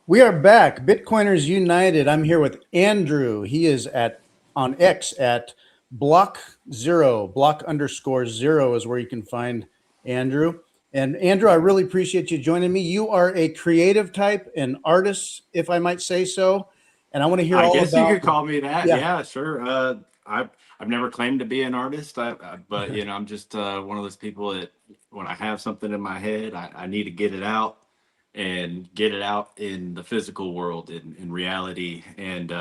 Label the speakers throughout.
Speaker 1: We are back. Bitcoiners United. I'm here with Andrew. He is on X at block_0 is where you can find Andrew. And Andrew, I really appreciate you joining me. You are a creative type, an artist, if I might say so. And I want to hear
Speaker 2: I
Speaker 1: all
Speaker 2: guess you
Speaker 1: about,
Speaker 2: could call me that.
Speaker 1: yeah,
Speaker 2: Yeah, sure. I've never claimed to be an artist, but I'm just one of those people that when I have something in my head, I need to get it out and get it out in the physical world, in reality. And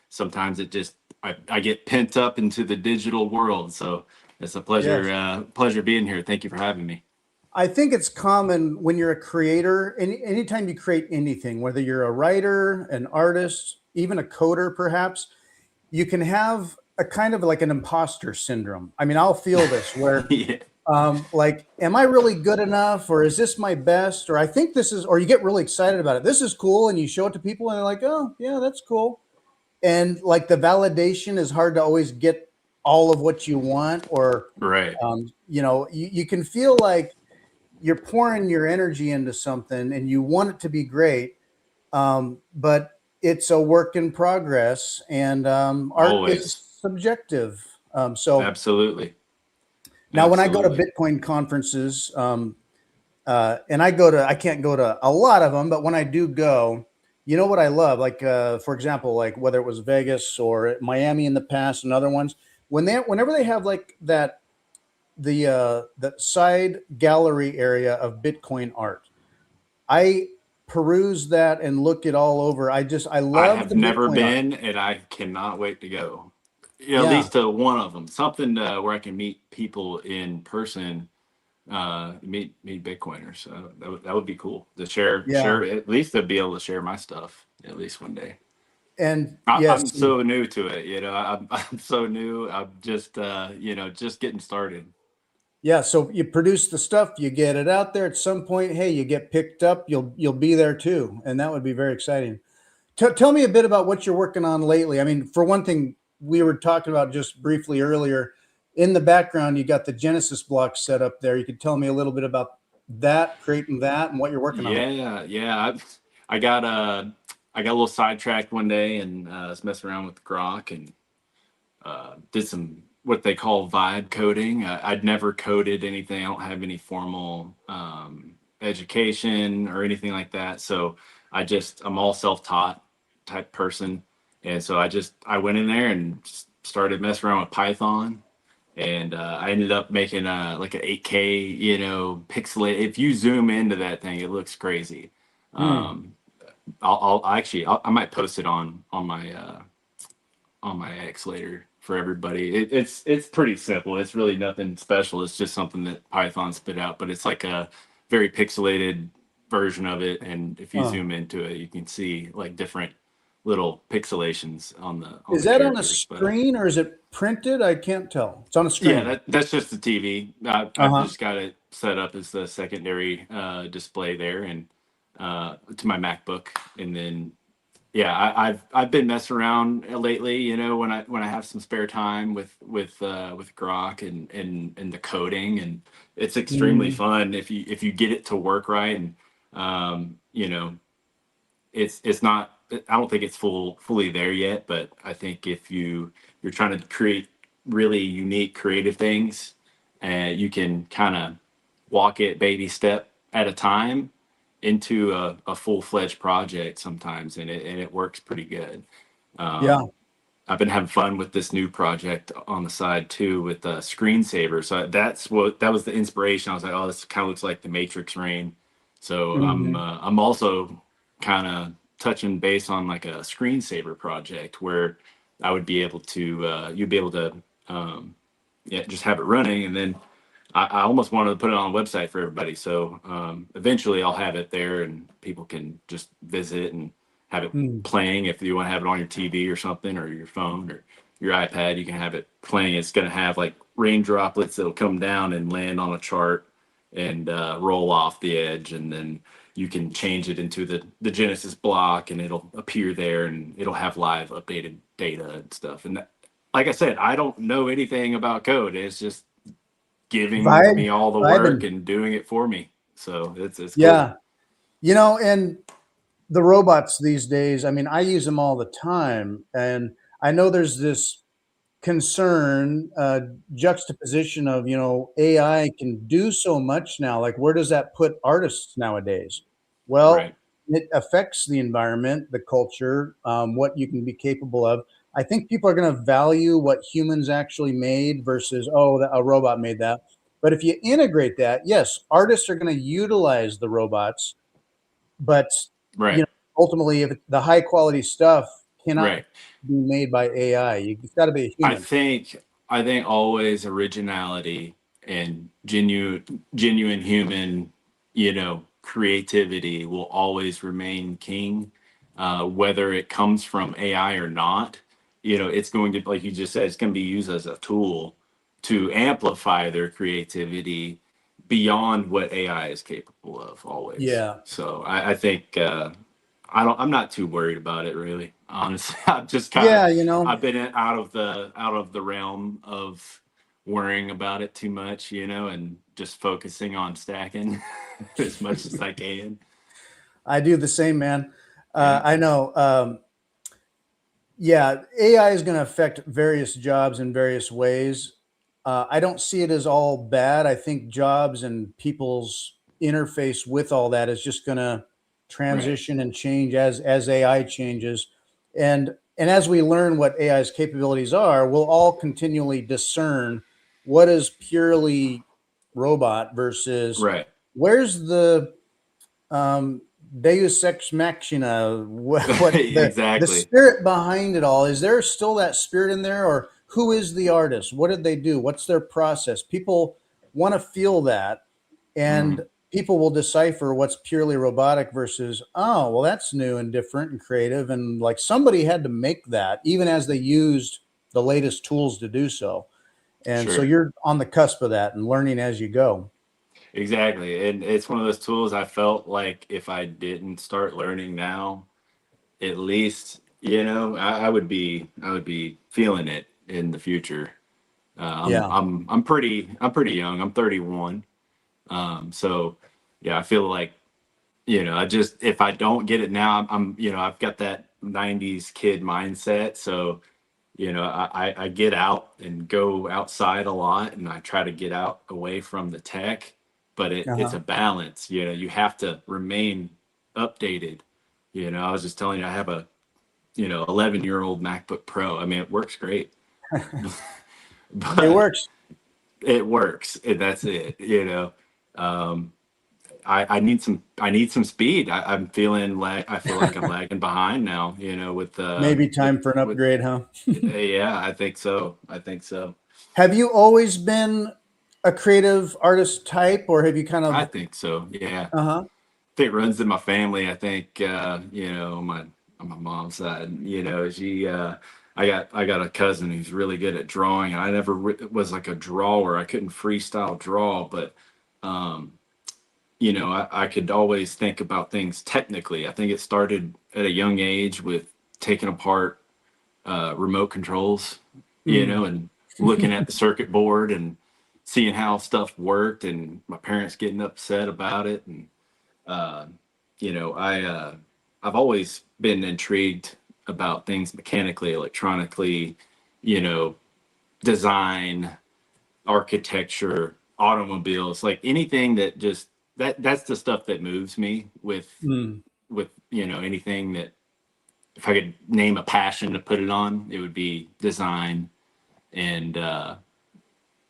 Speaker 2: sometimes I get pent up into the digital world. So it's a
Speaker 1: yes.
Speaker 2: pleasure being here. Thank you for having me.
Speaker 1: I think it's common when you're a creator, anytime you create anything, whether you're a writer, an artist, even a coder, perhaps, you can have a kind of like an imposter syndrome. I mean, I'll feel this where,
Speaker 2: Yeah.
Speaker 1: like, am I really good enough, or is this my best, or I think this is, or you get really excited about it. This is cool, and you show it to people, and they're like, oh, yeah, that's cool. And like the validation is hard to always get all of what you want, or,
Speaker 2: Right.
Speaker 1: you can feel like you're pouring your energy into something and you want it to be great, but it's a work in progress, and art is
Speaker 2: Always.
Speaker 1: subjective. So
Speaker 2: Absolutely.
Speaker 1: now, when I go to
Speaker 2: Absolutely.
Speaker 1: Bitcoin conferences, and I can't go to a lot of them, but when I do go, you know what I love? Like, for example, like whether it was Vegas or Miami in the past and other ones, whenever they have like the side gallery area of Bitcoin art, I peruse that and look it all over. I
Speaker 2: I
Speaker 1: love
Speaker 2: have
Speaker 1: the
Speaker 2: never
Speaker 1: Bitcoin art.
Speaker 2: been, and I cannot wait to go. At
Speaker 1: Yeah,
Speaker 2: least to one of them, something where I can meet people in person, meet Bitcoiners. That would be cool to
Speaker 1: yeah,
Speaker 2: share. At least to be able to share my stuff at least one day.
Speaker 1: and
Speaker 2: I'm
Speaker 1: yes,
Speaker 2: so new to it. I'm so new. I'm just just getting started.
Speaker 1: yeah. So you produce the stuff, you get it out there. At some point, hey, you get picked up. You'll be there too, and that would be very exciting. Tell me a bit about what you're working on lately. I mean, for one thing, we were talking about just briefly earlier. In the background, you got the Genesis block set up there. You could tell me a little bit about that, creating that, and what you're working on.
Speaker 2: Yeah, yeah. I got I got a little sidetracked one day and was messing around with Grok and did some what they call vibe coding. I'd never coded anything. I don't have any formal education or anything like that. So I'm all self-taught type person, and so I went in there and just started messing around with Python, and I ended up making like an 8K, pixelate. If you zoom into that thing, it looks crazy.
Speaker 1: Hmm.
Speaker 2: Um, I might post it on my X later for everybody. It's pretty simple. It's really nothing special. It's just something that Python spit out, but it's like a very pixelated version of it. And if you
Speaker 1: Oh.
Speaker 2: zoom into it, you can see like different little pixelations on
Speaker 1: Is
Speaker 2: the
Speaker 1: that on a
Speaker 2: characters. But
Speaker 1: screen or is it printed? I can't tell. It's on a
Speaker 2: yeah,
Speaker 1: screen.
Speaker 2: that's just the TV. I've
Speaker 1: Uh-huh.
Speaker 2: just got it set up as the secondary display there, and to my MacBook, and then yeah, I've been messing around lately. When I have some spare time with Grok and the coding, and it's extremely
Speaker 1: Mhm.
Speaker 2: fun if you get it to work right. And you know, it's not. I don't think it's fully there yet, but I think if you're trying to create really unique creative things, and you can kind of walk it baby step at a time into a full-fledged project sometimes, and it works pretty good.
Speaker 1: Yeah.
Speaker 2: I've been having fun with this new project on the side too with the screensaver. So that was the inspiration. I was like, oh, this kind of looks like the Matrix Rain. So
Speaker 1: Mhm.
Speaker 2: I'm also kind of touching base on like a screensaver project where I would be able to you'd be able to yeah, just have it running, and then I almost wanted to put it on a website for everybody. So eventually I'll have it there and people can just visit and have it
Speaker 1: Mm.
Speaker 2: playing. If you want to have it on your TV or something, or your phone or your iPad, you can have it playing. It's going to have like rain droplets that'll come down and land on a chart and roll off the edge. And then you can change it into the Genesis block and it'll appear there and it'll have live updated data and stuff. And like I said, I don't know anything about code. It's just giving
Speaker 1: Vibe,
Speaker 2: me all the work
Speaker 1: vibing.
Speaker 2: and doing it for me. So it's cool.
Speaker 1: Yeah. And the robots these days, I mean, I use them all the time, and I know there's this concern, juxtaposition of, AI can do so much now. Like, where does that put artists nowadays? Well,
Speaker 2: Right.
Speaker 1: it affects the environment, the culture, what you can be capable of. I think people are going to value what humans actually made versus, oh, a robot made that. But if you integrate that, yes, artists are going to utilize the robots, but you
Speaker 2: Right.
Speaker 1: know, ultimately, if the high quality stuff cannot
Speaker 2: Right.
Speaker 1: be made by AI, it's got to be a
Speaker 2: I
Speaker 1: human.
Speaker 2: think I think always originality and genuine human, creativity will always remain king, whether it comes from AI or not. It's going to, like you just said, it's going to be used as a tool to amplify their creativity beyond what AI is capable of always.
Speaker 1: Yeah,
Speaker 2: So I think I'm not too worried about it really. Honestly, I've just kind of
Speaker 1: yeah,
Speaker 2: I've been out of the realm of worrying about it too much, and just focusing on stacking as much as I can.
Speaker 1: I do the same, man.
Speaker 2: Yeah.
Speaker 1: I know. Yeah, AI is going to affect various jobs in various ways. I don't see it as all bad. I think jobs and people's interface with all that is just going to
Speaker 2: Right.
Speaker 1: transition and change as AI changes, and as we learn what AI's capabilities are, we'll all continually discern what is purely robot versus
Speaker 2: Right.
Speaker 1: where's the um, Deus ex machina. What the
Speaker 2: Exactly.
Speaker 1: spirit behind it all? Is there still that spirit in there, or who is the artist? What did they do? What's their process? People want to feel that, and
Speaker 2: Mhm.
Speaker 1: people will decipher what's purely robotic versus, oh, well, that's new and different and creative, and like somebody had to make that, even as they used the latest tools to do so. And so
Speaker 2: Sure.
Speaker 1: you're on the cusp of that and learning as you go.
Speaker 2: Exactly. And it's one of those tools I felt like if I didn't start learning now, at least, I would be feeling it in the future.
Speaker 1: Yeah,
Speaker 2: I'm pretty young. I'm 31. So yeah, I feel like, I just, if I don't get it now, I've got that 90s kid mindset. So, I get out and go outside a lot and I try to get out away from the tech, but it's
Speaker 1: uh-huh.
Speaker 2: a balance. You have to remain updated. I was just telling you, I have a, 11-year-old MacBook Pro. I mean, it works great,
Speaker 1: It
Speaker 2: but
Speaker 1: works.
Speaker 2: it works and that's it. Um, I need some speed. I feel like I'm lagging behind now, with
Speaker 1: Maybe
Speaker 2: with
Speaker 1: time for an
Speaker 2: with
Speaker 1: upgrade, huh?
Speaker 2: yeah, I think so. I think so.
Speaker 1: Have you always been a creative artist type, or have you kind
Speaker 2: I
Speaker 1: of?
Speaker 2: think so. Yeah.
Speaker 1: Uh-huh.
Speaker 2: I think it runs in my family. I think on my mom's side, she I got a cousin who's really good at drawing. I never was like a drawer. I couldn't freestyle draw, but um I could always think about things technically. I think it started at a young age with taking apart remote controls,
Speaker 1: Mm.
Speaker 2: and looking at the circuit board and seeing how stuff worked, and my parents getting upset about it. And uh, I've always been intrigued about things mechanically, electronically, you know, design, architecture, automobiles, like anything that just that's the stuff that moves me
Speaker 1: Mm.
Speaker 2: with anything that if I could name a passion to put it on, it would be design and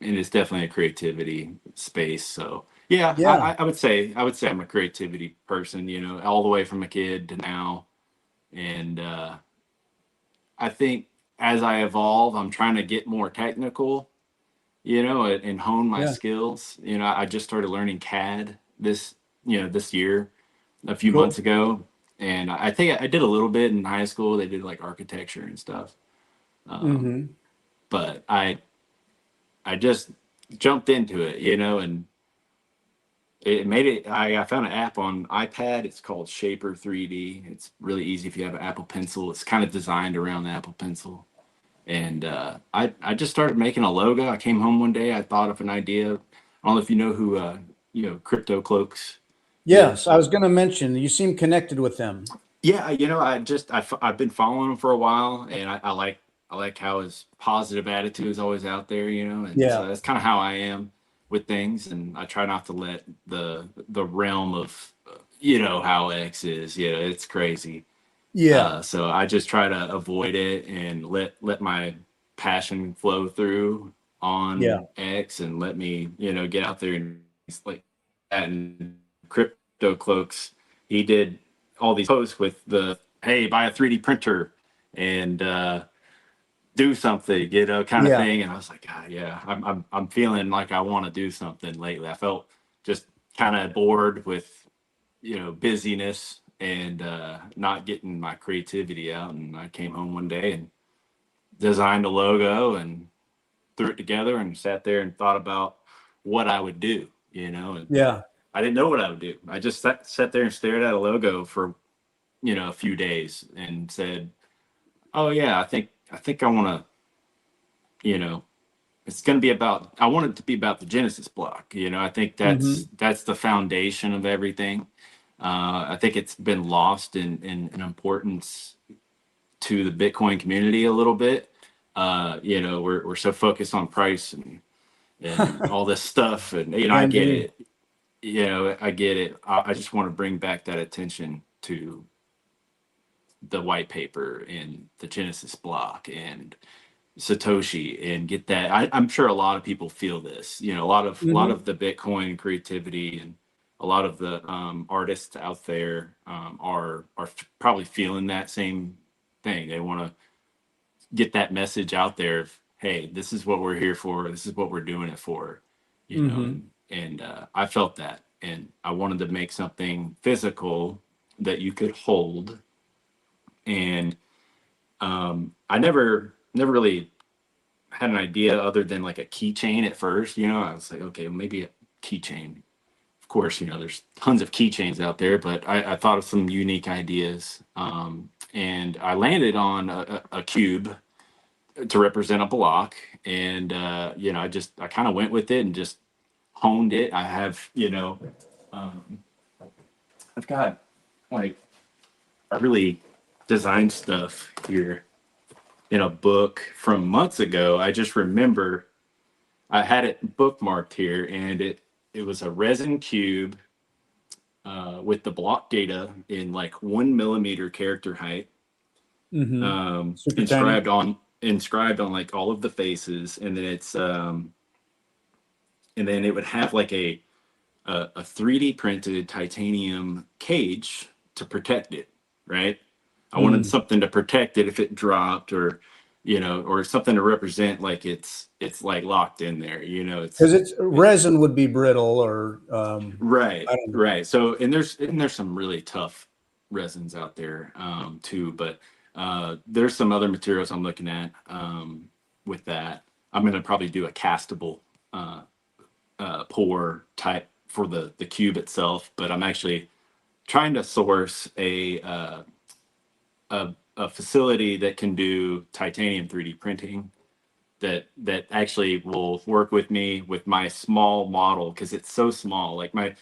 Speaker 2: it's definitely a creativity space. So yeah,
Speaker 1: Yeah,
Speaker 2: I would say I'm a creativity person, all the way from a kid to now. And I think as I evolve, I'm trying to get more technical, and hone my
Speaker 1: yeah,
Speaker 2: skills. I just started learning CAD this year, a few months
Speaker 1: cool.
Speaker 2: ago. And I think I did a little bit in high school. They did like architecture and stuff. Um,
Speaker 1: Hmm.
Speaker 2: but I just jumped into it, and it made it. I found an app on iPad. It's called Shaper 3D. It's really easy if you have an Apple Pencil. It's kind of designed around the Apple Pencil. And I just started making a logo. I came home one day. I thought of an idea. I don't know if you know who Crypto Cloaks
Speaker 1: Yes,
Speaker 2: is.
Speaker 1: I was going to mention you seem connected with them.
Speaker 2: Yeah, I've been following him for a while, and I like how his positive attitude is always out there, and
Speaker 1: Yeah.
Speaker 2: so that's kind of how I am with things, and I try not to let the realm of how X is, it's crazy.
Speaker 1: Yeah.
Speaker 2: So I just try to avoid it and let my passion flow through
Speaker 1: Yeah.
Speaker 2: on X and let me, get out there and it's like that. And Crypto Cloaks, he did all these posts with the hey, buy a 3D printer and do something, kind of
Speaker 1: Yeah.
Speaker 2: thing. And I was like, God, yeah, I'm feeling like I want to do something lately. I felt just kind of bored with busyness and not getting my creativity out. And I came home one day and designed a logo and threw it together and sat there and thought about what I would do, and
Speaker 1: Yeah.
Speaker 2: I didn't know what I would do. I just sat there and stared at a logo for, a few days and said, oh yeah, I think I want to, you know, it's going to be about, I want it to be about the Genesis block. I think
Speaker 1: Hmm.
Speaker 2: that's the foundation of everything. I think it's been lost in importance to the Bitcoin community a little bit. We're so focused on price and all this stuff, and I
Speaker 1: Can
Speaker 2: get
Speaker 1: be.
Speaker 2: it. I get it. I just want to bring back that attention to the white paper and the Genesis block and Satoshi and get that. I'm sure a lot of people feel this. A lot
Speaker 1: Hmm.
Speaker 2: of the Bitcoin creativity and a lot of the artists out there are probably feeling that same thing. They want to get that message out there of, hey, this is what we're here for. This is what we're doing it for.
Speaker 1: Hmm.
Speaker 2: And I felt that, and I wanted to make something physical that you could hold. And I never really had an idea other than like a keychain at first. I was like, okay, maybe a keychain. Of course, there's tons of keychains out there, but I thought of some unique ideas. And I landed on a cube to represent a block. And, I kind of went with it and just honed it. I have, um, I've got like, I really designed stuff here in a book from months ago. I just remember I had it bookmarked here, and it was a resin cube with the block data in like 1 millimeter character height,
Speaker 1: Hmm.
Speaker 2: um,
Speaker 1: Super tiny.
Speaker 2: inscribed on inscribed on like all of the faces, and then it would have like a 3D printed titanium cage to protect it, right? I wanted
Speaker 1: Mm.
Speaker 2: something to protect it if it dropped, or something to represent like it's like locked in there.
Speaker 1: Because it's resin would be brittle or
Speaker 2: Right,
Speaker 1: I don't know.
Speaker 2: right. So, and there's some really tough resins out there too, but there's some other materials I'm looking at with that. I'm going to probably do a castable uh, pour type for the cube itself, but I'm actually trying to source a facility that can do titanium 3D printing that actually will work with me with my small model because it's so small. Like a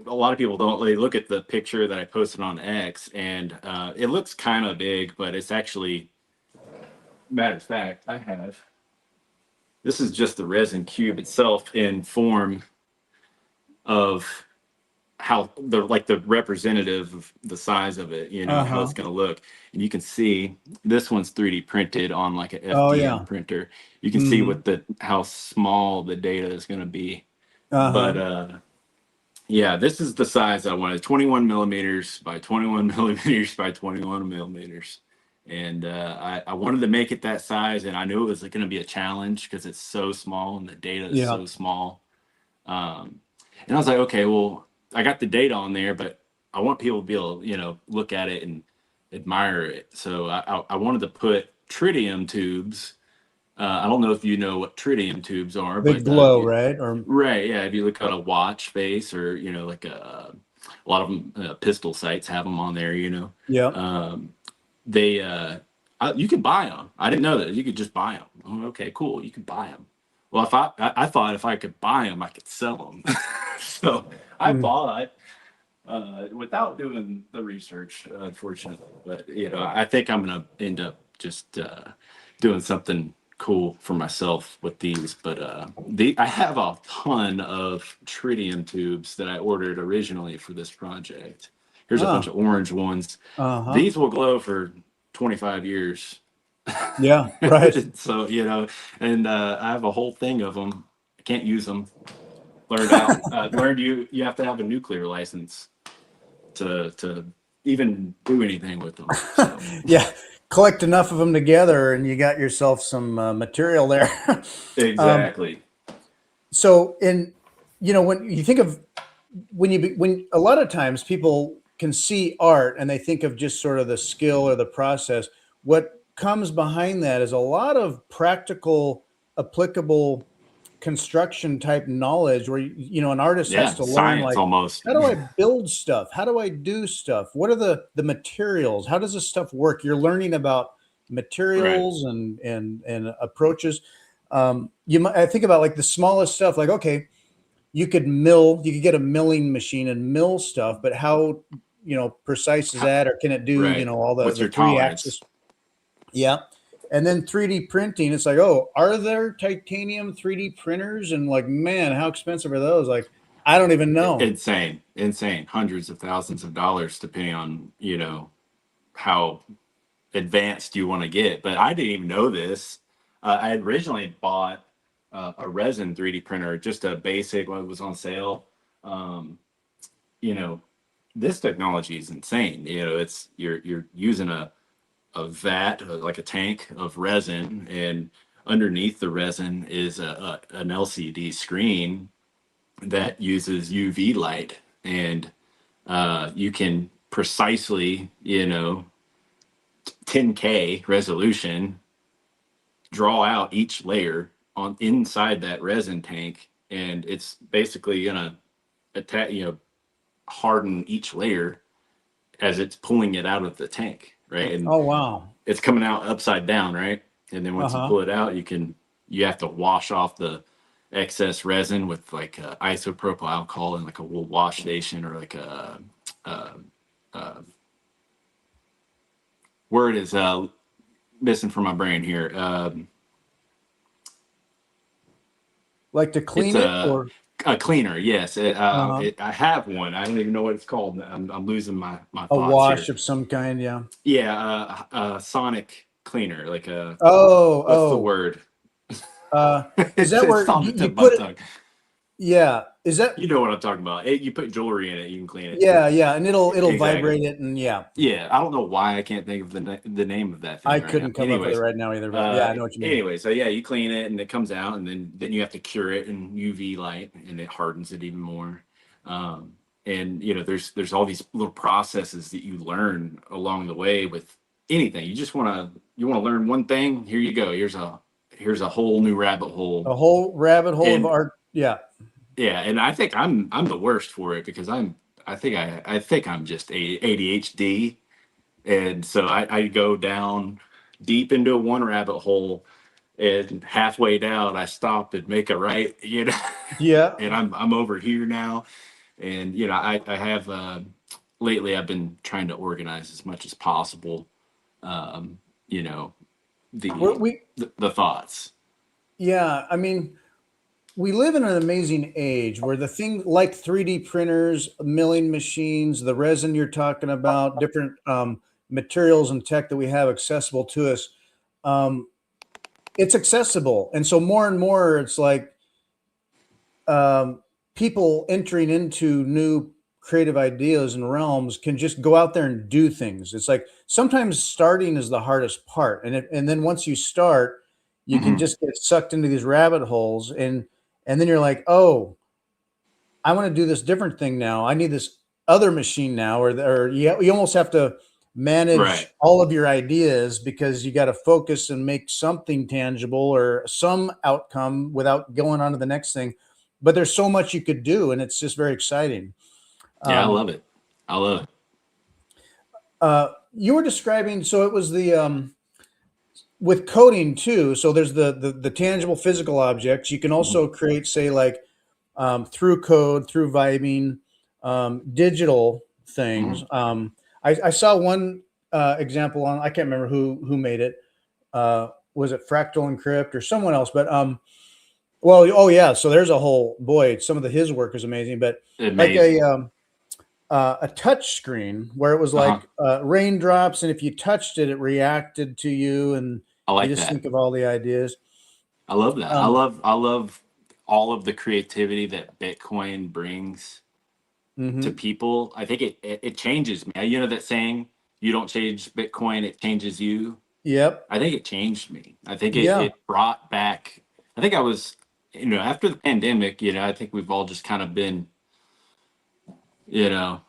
Speaker 2: lot of people don't really look at the picture that I posted on X, and it looks kind of big, but it's actually, matter of fact, I have this is just the resin cube itself in form of how the representative of the size of it, how
Speaker 1: Uh-huh.
Speaker 2: it's going to look. And you can see this one's 3D printed on like an
Speaker 1: Oh
Speaker 2: FDM
Speaker 1: yeah.
Speaker 2: printer. You can see
Speaker 1: Hmm.
Speaker 2: what the how small the data is going to be. But
Speaker 1: Uh-huh.
Speaker 2: yeah, this is the size I wanted: 21 millimeters by 21 millimeters by 21 millimeters. And I wanted to make it that size, and I knew it was going to be a challenge because it's so small and the data is
Speaker 1: Yeah.
Speaker 2: so small. Um, and I was like, okay, well, I got the data on there, but I want people to be able to, look at it and admire it. So I wanted to put tritium tubes. I don't know if you know what tritium tubes are,
Speaker 1: They
Speaker 2: but
Speaker 1: glow, right? Or
Speaker 2: right, yeah. If you look at a watch face, or like a lot of them, pistol sites have them on there.
Speaker 1: yeah.
Speaker 2: Um, they you can buy them. I didn't know that you could just buy them. Oh, okay, cool. You can buy them. Well, if I thought if I could buy them, I could sell them. So I
Speaker 1: Mm.
Speaker 2: bought Without doing the research, unfortunately. But I think I'm gonna end up just doing something cool for myself with these. But I have a ton of tritium tubes that I ordered originally for this project. Here's a bunch
Speaker 1: Ah,
Speaker 2: of orange ones.
Speaker 1: uh-huh.
Speaker 2: These will glow for 25 years.
Speaker 1: Yeah, right.
Speaker 2: So, and I have a whole thing of them. I can't use them. Learned you have to have a nuclear license to even do anything with them. So
Speaker 1: Yeah, collect enough of them together, and you got yourself some material there. um,
Speaker 2: exactly.
Speaker 1: so, when you think of when a lot of times people can see art and they think of just sort of the skill or the process. What comes behind that is a lot of practical, applicable construction type knowledge where an artist has
Speaker 2: Yeah,
Speaker 1: to learn,
Speaker 2: science
Speaker 1: like,
Speaker 2: almost.
Speaker 1: how do I build stuff, how do I do stuff, what are the materials, how does this stuff work. You're learning about
Speaker 2: Right.
Speaker 1: materials and approaches. I think about like the smallest stuff, like, okay, you could get a milling machine and mill stuff, but how precise is that, or can it do
Speaker 2: Right.
Speaker 1: all the
Speaker 2: What's
Speaker 1: the
Speaker 2: your
Speaker 1: three
Speaker 2: tolerance?
Speaker 1: axis. Yeah. And then 3D printing, it's like, oh, are there titanium 3D printers? And like, man, how expensive are those? Like, I don't even know.
Speaker 2: Insane, insane. Hundreds of thousands of dollars, depending on how advanced you want to get. But I didn't even know this. I had originally bought a resin 3D printer, just a basic one, was on sale. Um, you know, this technology is insane. It's you're using a vat, like a tank of resin, and underneath the resin is an LCD screen that uses UV light, and you can precisely, 10K resolution, draw out each layer on inside that resin tank, and it's basically gonna attack, harden each layer as it's pulling it out of the tank, right? And
Speaker 1: Oh, wow.
Speaker 2: it's coming out upside down, right? And then once you
Speaker 1: Uh-huh.
Speaker 2: pull it out, you have to wash off the excess resin with like isopropyl alcohol and like a wool wash station, or like a, a word is missing from my brain here.
Speaker 1: Like to
Speaker 2: It's
Speaker 1: clean it, or
Speaker 2: a cleaner. Yes,
Speaker 1: uh
Speaker 2: I have one. I don't even know what it's called. I'm losing my
Speaker 1: a
Speaker 2: thoughts
Speaker 1: wash
Speaker 2: here.
Speaker 1: of some kind. Yeah.
Speaker 2: Yeah, sonic cleaner. Like
Speaker 1: Oh,
Speaker 2: what's the word?
Speaker 1: uh, is that
Speaker 2: It's
Speaker 1: where
Speaker 2: on
Speaker 1: you,
Speaker 2: the tip
Speaker 1: you
Speaker 2: of my
Speaker 1: put it?
Speaker 2: tongue.
Speaker 1: Yeah. Is that?
Speaker 2: You know what I'm talking about. You put jewelry in it, you can clean it.
Speaker 1: Yeah, yeah. And it'll
Speaker 2: Exactly.
Speaker 1: vibrate it. And yeah,
Speaker 2: Yeah, I don't know why I can't think of the name of that
Speaker 1: I
Speaker 2: thing right now.
Speaker 1: couldn't come up with it
Speaker 2: Anyways,
Speaker 1: right now either, but yeah, I know what you mean.
Speaker 2: so yeah, you clean it and it comes out, and then you have to cure it in UV light, and it hardens it even more. Um, and there's all these little processes that you learn along the way with anything. You want to learn one thing. Here you go. Here's a whole new rabbit hole.
Speaker 1: A whole rabbit hole of
Speaker 2: And
Speaker 1: art. Yeah.
Speaker 2: yeah, and I think I'm the worst for it, because I think I'm just ADHD, and so I go down deep into one rabbit hole, and halfway down I stop and make a right,
Speaker 1: Yeah.
Speaker 2: and I'm over here now, and I have lately I've been trying to organize as much as possible, um, you know
Speaker 1: We're,
Speaker 2: the,
Speaker 1: we,
Speaker 2: the thoughts.
Speaker 1: yeah. I mean, we live in an amazing age where the thing like 3D printers, milling machines, the resin you're talking about, different materials and tech that we have accessible to us, um, it's accessible. And so more and more, it's like um, people entering into new creative ideas and realms can just go out there and do things. It's like sometimes starting is the hardest part, and then once you start, you can
Speaker 2: Hmm.
Speaker 1: just get sucked into these rabbit holes, and then you're like, oh, I want to do this different thing now. I need this other machine now, or you almost have to
Speaker 2: Right.
Speaker 1: manage all of your ideas because you got to focus and make something tangible or some outcome without going on to the next thing. But there's so much you could do, and it's just very exciting.
Speaker 2: Yeah, I
Speaker 1: Um,
Speaker 2: love it. I love it.
Speaker 1: you were describing, so it was the with coding too. So there's the tangible physical objects. You can
Speaker 2: Mhm.
Speaker 1: also create, say, like through code, through vibing. digital things.
Speaker 2: Mhm.
Speaker 1: I saw one example on, I can't remember who made it. Was it Fractal Encrypt or someone else? But well, oh yeah. So there's a whole boy. Some of his work is amazing, but like
Speaker 2: Amazing.
Speaker 1: a touch screen where it was
Speaker 2: Uh-huh.
Speaker 1: like raindrops, and if you touched it, it reacted to you, and
Speaker 2: I
Speaker 1: you
Speaker 2: like
Speaker 1: just
Speaker 2: that.
Speaker 1: think of all the ideas.
Speaker 2: I love that.
Speaker 1: Um,
Speaker 2: I love all of the creativity that Bitcoin brings to
Speaker 1: mhm.
Speaker 2: people. I think it changes me. You know that saying, you don't change Bitcoin, it changes you.
Speaker 1: Yep.
Speaker 2: I think it changed me. I think
Speaker 1: Yeah.
Speaker 2: it brought back, I think I was, after the pandemic, I think we've all just kind of been, you know,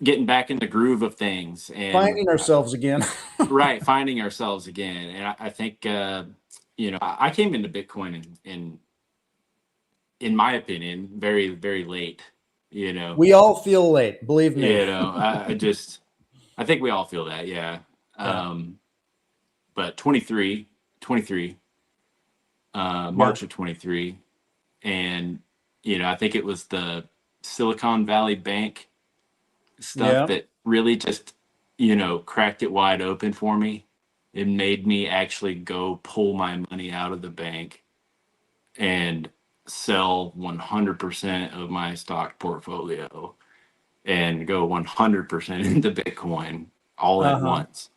Speaker 2: getting back in the groove of things and
Speaker 1: Finding ourselves again.
Speaker 2: right, finding ourselves again. And I think, I came into Bitcoin in my opinion, very, very late, you know,
Speaker 1: We all feel late, believe me.
Speaker 2: I think we all feel that. Yeah.
Speaker 1: Yeah.
Speaker 2: Um, but 23,
Speaker 1: Yeah.
Speaker 2: March of 23. And, I think it was the Silicon Valley Bank stuff
Speaker 1: Yeah.
Speaker 2: that really just, cracked it wide open for me. It made me actually go pull my money out of the bank and sell 100% of my stock portfolio and go 100% into Bitcoin all at
Speaker 1: Uh-huh.
Speaker 2: once,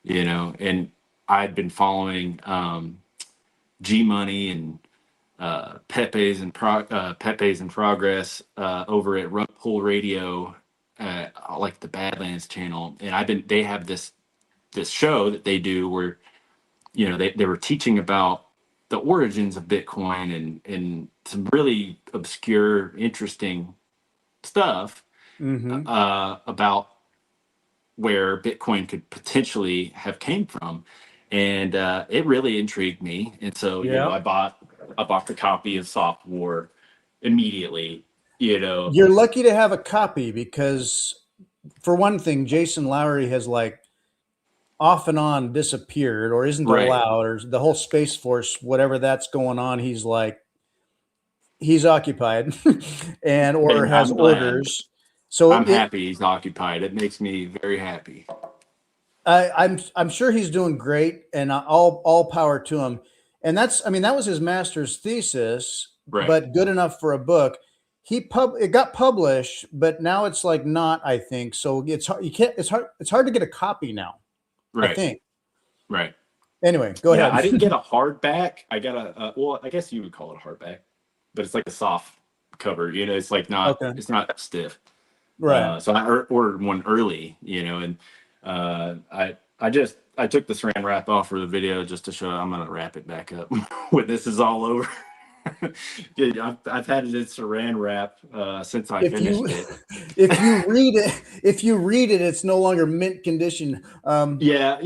Speaker 2: and I'd been following G Money and Pepe's in Progress over at Rug Pull Radio, like the Badlands channel, and they have this show that they do where they were teaching about the origins of Bitcoin and some really obscure, interesting stuff
Speaker 1: Mm-hmm.
Speaker 2: about where Bitcoin could potentially have came from, and it really intrigued me. And so,
Speaker 1: Yeah.
Speaker 2: I bought the copy of Soft War immediately. You know,
Speaker 1: You're lucky to have a copy because, for one thing, Jason Lowery has like off and on disappeared or isn't
Speaker 2: right?
Speaker 1: allowed, or the whole Space Force, whatever that's going on, he's like, he's occupied and or
Speaker 2: And
Speaker 1: has
Speaker 2: I'm glad.
Speaker 1: orders. So
Speaker 2: I'm happy he's occupied. It makes me very happy.
Speaker 1: I'm sure he's doing great, and all power to him. And that's, I mean, that was his master's thesis,
Speaker 2: Right,
Speaker 1: but good enough for a book. It got published, but now it's like not, I think. So it's hard, you can't, it's hard to get a copy now, I
Speaker 2: right,
Speaker 1: think.
Speaker 2: right.
Speaker 1: Anyway, go
Speaker 2: Yeah,
Speaker 1: ahead.
Speaker 2: I didn't get a hardback. I got well, I guess you would call it a hardback, but it's like a soft cover. It's like
Speaker 1: Okay.
Speaker 2: it's not stiff.
Speaker 1: Right.
Speaker 2: So I ordered one early, and I took the saran wrap off for the video just to show I'm gonna wrap it back up when this is all over. Yeah, I've had it in saran wrap since I
Speaker 1: If you
Speaker 2: finished it.
Speaker 1: if you read it, it's no longer mint condition.
Speaker 2: Yeah,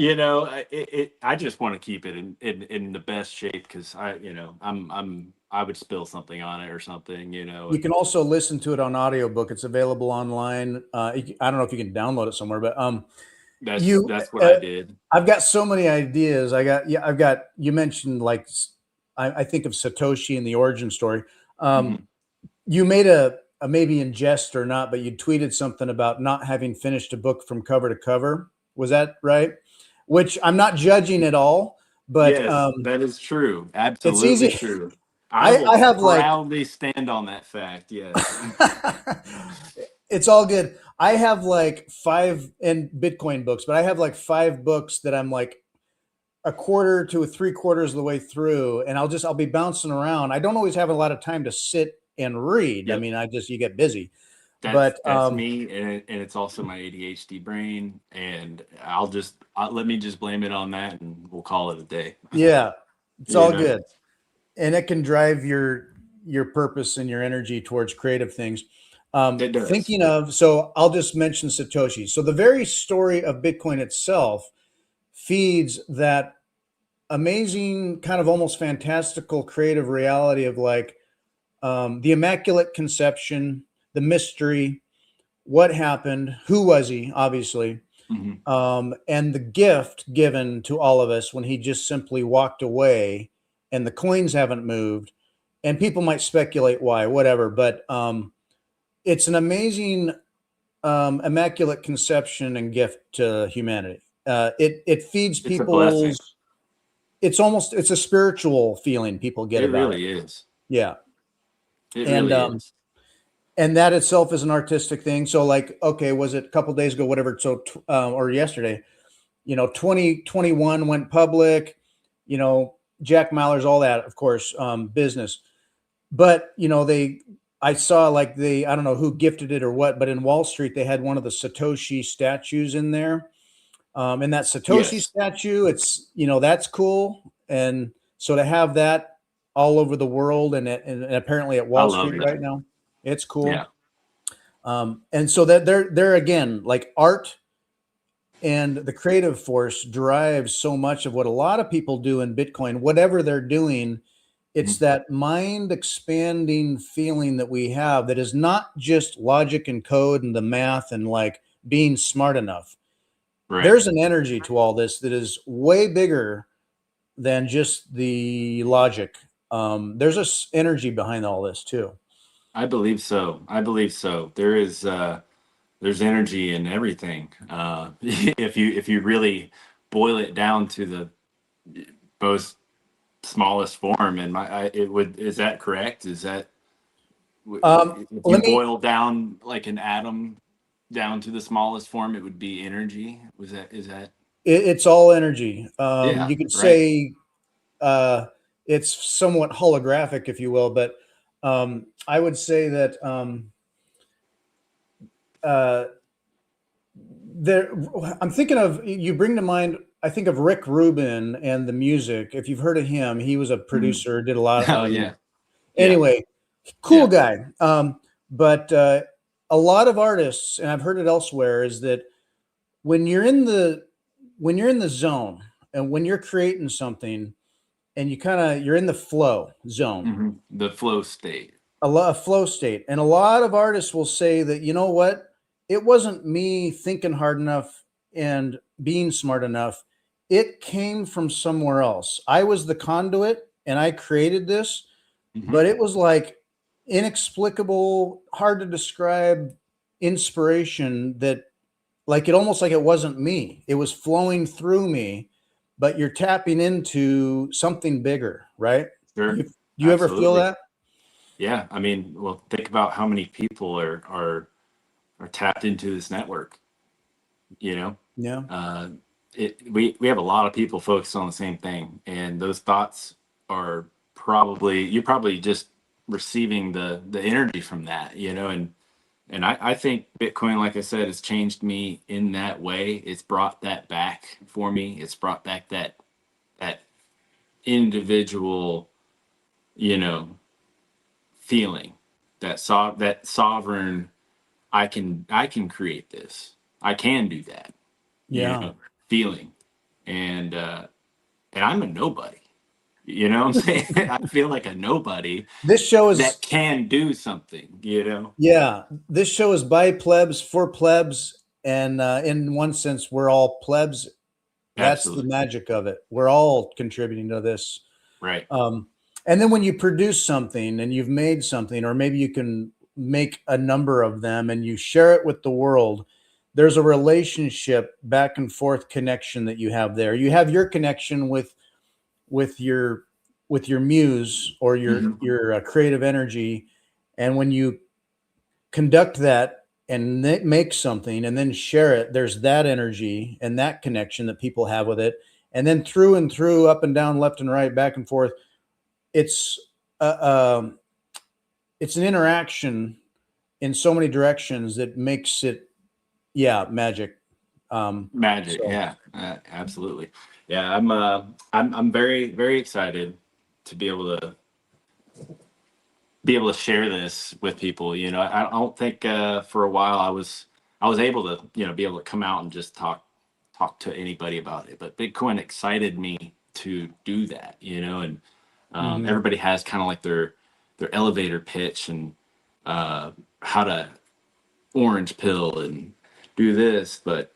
Speaker 2: I just want to keep it in the best shape because I would spill something on it or something,
Speaker 1: You can also listen to it on audiobook. It's available online. I don't know if you can download it somewhere, but you
Speaker 2: that's what I did.
Speaker 1: I've got so many ideas. I've got, you mentioned like, I think of Satoshi and the origin story.
Speaker 2: Mhm.
Speaker 1: You made a maybe in jest or not, but you tweeted something about not having finished a book from cover to cover. Was that right? Which I'm not judging at all, but
Speaker 2: Yes, that is true.
Speaker 1: it's
Speaker 2: Absolutely
Speaker 1: easy.
Speaker 2: true. I will
Speaker 1: I have like
Speaker 2: proudly stand on that fact. Yes.
Speaker 1: it's all good. I have like five in Bitcoin books, but I have like five books that I'm like a quarter to three quarters of the way through, and I'll be bouncing around. I don't always have a lot of time to sit and read. I
Speaker 2: Yep.
Speaker 1: mean, you get busy,
Speaker 2: That's
Speaker 1: but
Speaker 2: that's me, and it's also my ADHD brain, and let me just blame it on that, and we'll call it a day.
Speaker 1: yeah, it's
Speaker 2: You
Speaker 1: all
Speaker 2: know,
Speaker 1: good, and it can drive your purpose and your energy towards creative things.
Speaker 2: it does.
Speaker 1: Thinking of, so I'll just mention Satoshi. So the very story of Bitcoin itself feeds that amazing kind of almost fantastical creative reality of like the immaculate conception, the mystery, what happened, who was he, obviously,
Speaker 2: Mhm.
Speaker 1: and the gift given to all of us when he just simply walked away and the coins haven't moved. And people might speculate why, whatever, but it's an amazing, immaculate conception and gift to humanity. It feeds
Speaker 2: It's a blessing.
Speaker 1: people's. It's a spiritual feeling people get
Speaker 2: It
Speaker 1: about it.
Speaker 2: really is.
Speaker 1: Yeah,
Speaker 2: It
Speaker 1: and
Speaker 2: really is.
Speaker 1: that itself is an artistic thing. So, like, okay, was it a couple days ago, whatever? So, or yesterday, 2021 went public. Jack Mallers, all that, of course, business. But I saw, like, I don't know who gifted it or what, but in Wall Street they had one of the Satoshi statues in there. And that Satoshi
Speaker 2: Yes,
Speaker 1: statue, it's that's cool. And so to have that all over the world, and apparently at
Speaker 2: I
Speaker 1: Wall
Speaker 2: love
Speaker 1: Street right
Speaker 2: that.
Speaker 1: now, it's
Speaker 2: Yeah.
Speaker 1: cool. And so that they're again, like, art and the creative force drives so much of what a lot of people do in Bitcoin, whatever they're doing. It's
Speaker 2: Mhm.
Speaker 1: that mind expanding feeling that we have, that is not just logic and code and the math and, like, being smart enough.
Speaker 2: Right.
Speaker 1: There's an energy to all this that is way bigger than just the logic. There's a energy behind all this too.
Speaker 2: I believe so. I believe so. There's energy in everything. If you really boil it down to the most smallest form, and it would, is that correct? Is that if you
Speaker 1: Let me.
Speaker 2: boil down like an atom down to the smallest form, it would be energy. Is that
Speaker 1: It's all energy.
Speaker 2: Yeah,
Speaker 1: You could
Speaker 2: right.
Speaker 1: say, uh, it's somewhat holographic, if you will, but I would say that, uh, there. I'm thinking of, you bring to mind. I think of Rick Rubin and the music. If you've heard of him, he was a
Speaker 2: Mm.
Speaker 1: producer, did a lot.
Speaker 2: Oh yeah, yeah,
Speaker 1: Anyway, cool
Speaker 2: yeah.
Speaker 1: guy. But a lot of artists, and I've heard it elsewhere, is that when you're in the when you're in the zone and when you're creating something, and you're in the flow zone,
Speaker 2: The flow state.
Speaker 1: a flow state. And a lot of artists will say that, you know what, it wasn't me thinking hard enough and being smart enough. It came from somewhere else. I was the conduit and I created this,
Speaker 2: Hmm.
Speaker 1: but it was like inexplicable, hard to describe inspiration, that, like, it almost like it wasn't me. It was flowing through me, but you're tapping into something bigger, right?
Speaker 2: Sure,
Speaker 1: Do you ever feel
Speaker 2: absolutely.
Speaker 1: that?
Speaker 2: Yeah, I mean, well, think about how many people are tapped into this network. You know,
Speaker 1: Yeah.
Speaker 2: uh, we have a lot of people focused on the same thing, and those thoughts are probably, you're probably just receiving the energy from that. And I think Bitcoin, like I said, has changed me in that way. It's brought that back for me. It's brought back that individual, you know, feeling, that sovereign. I can create this. I can do that. You
Speaker 1: Yeah.
Speaker 2: know, feeling, and I'm a nobody. You know what I'm saying? I feel like a nobody
Speaker 1: This show
Speaker 2: that
Speaker 1: is
Speaker 2: can do something. You know,
Speaker 1: Yeah, this show is by plebs for plebs, and in one sense, we're all plebs. That's the
Speaker 2: absolutely
Speaker 1: magic of it. We're all contributing to this.
Speaker 2: right.
Speaker 1: Um, and then when you produce something and you've made something, or maybe you can make a number of them and you share it with the world, there's a relationship, back and forth connection that you have there. You have your connection with your with your muse, or
Speaker 2: Hmm.
Speaker 1: your creative energy, and when you conduct that and make something and then share it, there's that energy and that connection that people have with it. And then through and through, up and down, left and right, back and forth, it's uh, it's an interaction in so many directions that makes it, yeah, magic.
Speaker 2: Magic,
Speaker 1: So
Speaker 2: yeah, absolutely. Yeah, I'm very very excited to be able to share this with people. I don't think for a while I was able to be able to come out and just talk to anybody about it. But Bitcoin excited me to do that. And
Speaker 1: mhm.
Speaker 2: everybody has kind of like their elevator pitch, and how to orange pill and do this. But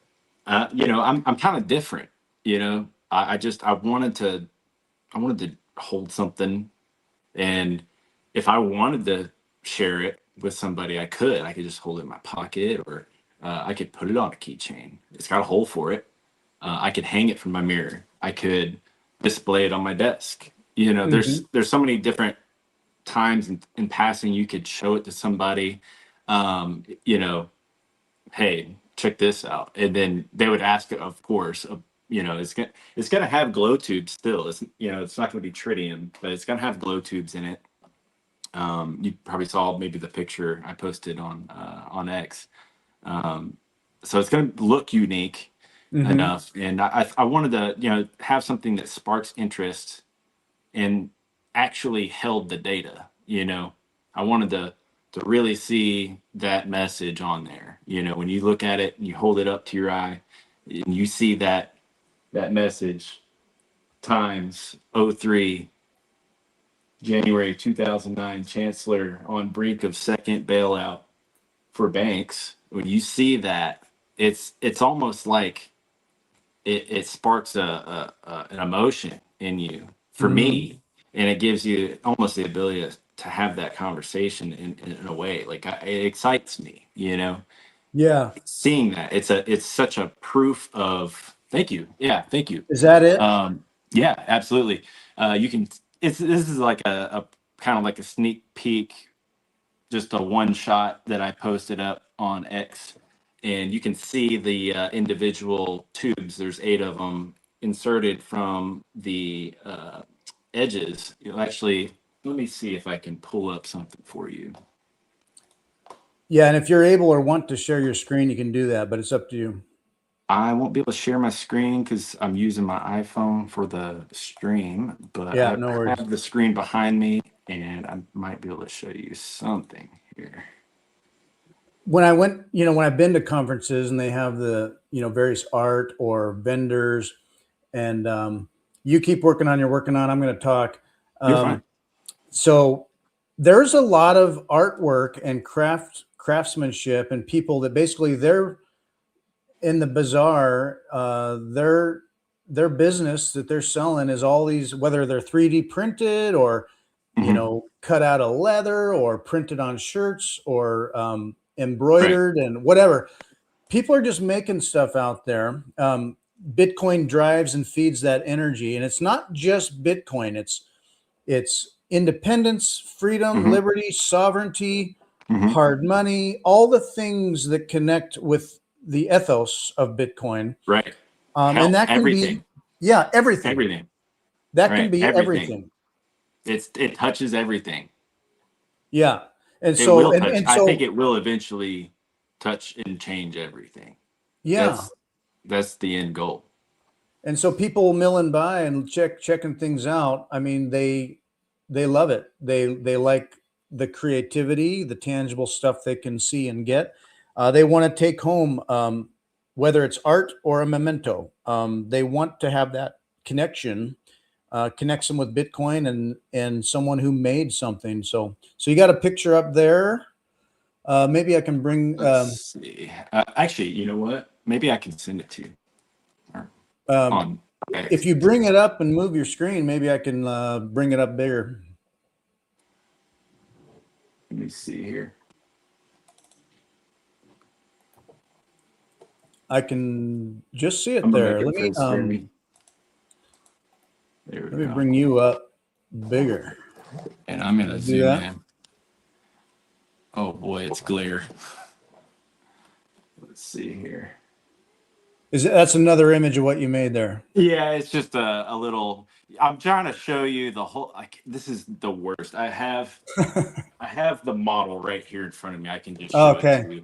Speaker 2: I'm kind of different. I wanted to hold something, and if I wanted to share it, with somebody, I could just hold it in my pocket, or I could put it on a keychain. It's got a hole for it. I could hang it from my mirror. I could display it on my desk. You know,
Speaker 1: Hmm.
Speaker 2: there's so many different times in passing you could show it to somebody. You know, hey, check this out, and then they would ask, of course. You know, it's gonna have glow tubes still. It's, you know, it's not gonna be tritium, but it's gonna have glow tubes in it. You probably saw maybe the picture I posted on X. Um, so it's going to look unique
Speaker 1: Hmm.
Speaker 2: enough, and I wanted to, you know, have something that sparks interest and actually held the data. You know, I wanted to really see that message on there. You know, when you look at it and you hold it up to your eye, and you see that message times '03. January 2009, Chancellor on brink of second bailout for banks. When you see that, it's almost like it sparks an emotion in you, for
Speaker 1: Hmm.
Speaker 2: me, and it gives you almost the ability to have that conversation in a way. Like it excites me, you know,
Speaker 1: Yeah.
Speaker 2: seeing that. It's such a proof of. Thank you. Yeah, thank you.
Speaker 1: Is that it?
Speaker 2: Yeah, absolutely. You can. This is like a kind of like a sneak peek, just a one shot that I posted up on X, and you can see the individual tubes. There's 8 of them inserted from the edges. You'll actually, let me see if I can pull up something for you.
Speaker 1: Yeah. And if you're able or want to share your screen, you can do that, but it's up to you.
Speaker 2: I won't be able to share my screen because I'm using my iPhone for the stream, but
Speaker 1: Yeah,
Speaker 2: I
Speaker 1: no worries.
Speaker 2: have the screen behind me, and I might be able to show you something here.
Speaker 1: When I went, when I've been to conferences and they have the, various art or vendors, and you keep working on, you're working on, I'm going to talk.
Speaker 2: You're fine.
Speaker 1: So there's a lot of artwork and craftsmanship and people that basically they're in the bazaar. Their business that they're selling is all these, whether they're 3D printed or
Speaker 2: Hmm.
Speaker 1: cut out of leather or printed on shirts or
Speaker 2: Right.
Speaker 1: embroidered and whatever. People are just making stuff out there. Bitcoin drives and feeds that energy, and it's not just Bitcoin. It's independence, freedom,
Speaker 2: Hmm.
Speaker 1: liberty, sovereignty,
Speaker 2: Hmm.
Speaker 1: hard money, all the things that connect with the ethos of Bitcoin.
Speaker 2: Right.
Speaker 1: And
Speaker 2: Health,
Speaker 1: that can be,
Speaker 2: everything,
Speaker 1: yeah, everything.
Speaker 2: everything.
Speaker 1: That can
Speaker 2: Right.
Speaker 1: be
Speaker 2: Everything.
Speaker 1: everything.
Speaker 2: It touches everything.
Speaker 1: Yeah. And
Speaker 2: It
Speaker 1: so,
Speaker 2: will
Speaker 1: and,
Speaker 2: touch.
Speaker 1: and
Speaker 2: I think
Speaker 1: so,
Speaker 2: it will eventually touch and change everything.
Speaker 1: yeah.
Speaker 2: That's that's the end goal.
Speaker 1: And so people milling by and checking things out. I mean, they love it. They like the creativity, the tangible stuff they can see and get. They want to take home, whether it's art or a memento. They want to have that connection, connects them with Bitcoin and someone who made something. So you got a picture up there. Maybe I can bring.
Speaker 2: Let's see. Actually, you know what? Maybe I can send it to you or
Speaker 1: Um,
Speaker 2: on X.
Speaker 1: if you bring it up and move your screen, maybe I can bring it up bigger.
Speaker 2: Let me see here.
Speaker 1: I can just see
Speaker 2: I'm
Speaker 1: it
Speaker 2: gonna make
Speaker 1: there.
Speaker 2: it full screen. There we
Speaker 1: Let me
Speaker 2: go.
Speaker 1: bring you up bigger.
Speaker 2: And I'm gonna
Speaker 1: Do
Speaker 2: zoom
Speaker 1: that.
Speaker 2: in. Oh boy, it's glare. Let's see here.
Speaker 1: That's another image of what you made there?
Speaker 2: Yeah, it's just a little. I'm trying to show you the whole. Like, this is the worst. I have the model right here in front of me. I can just show it
Speaker 1: Okay,
Speaker 2: to you.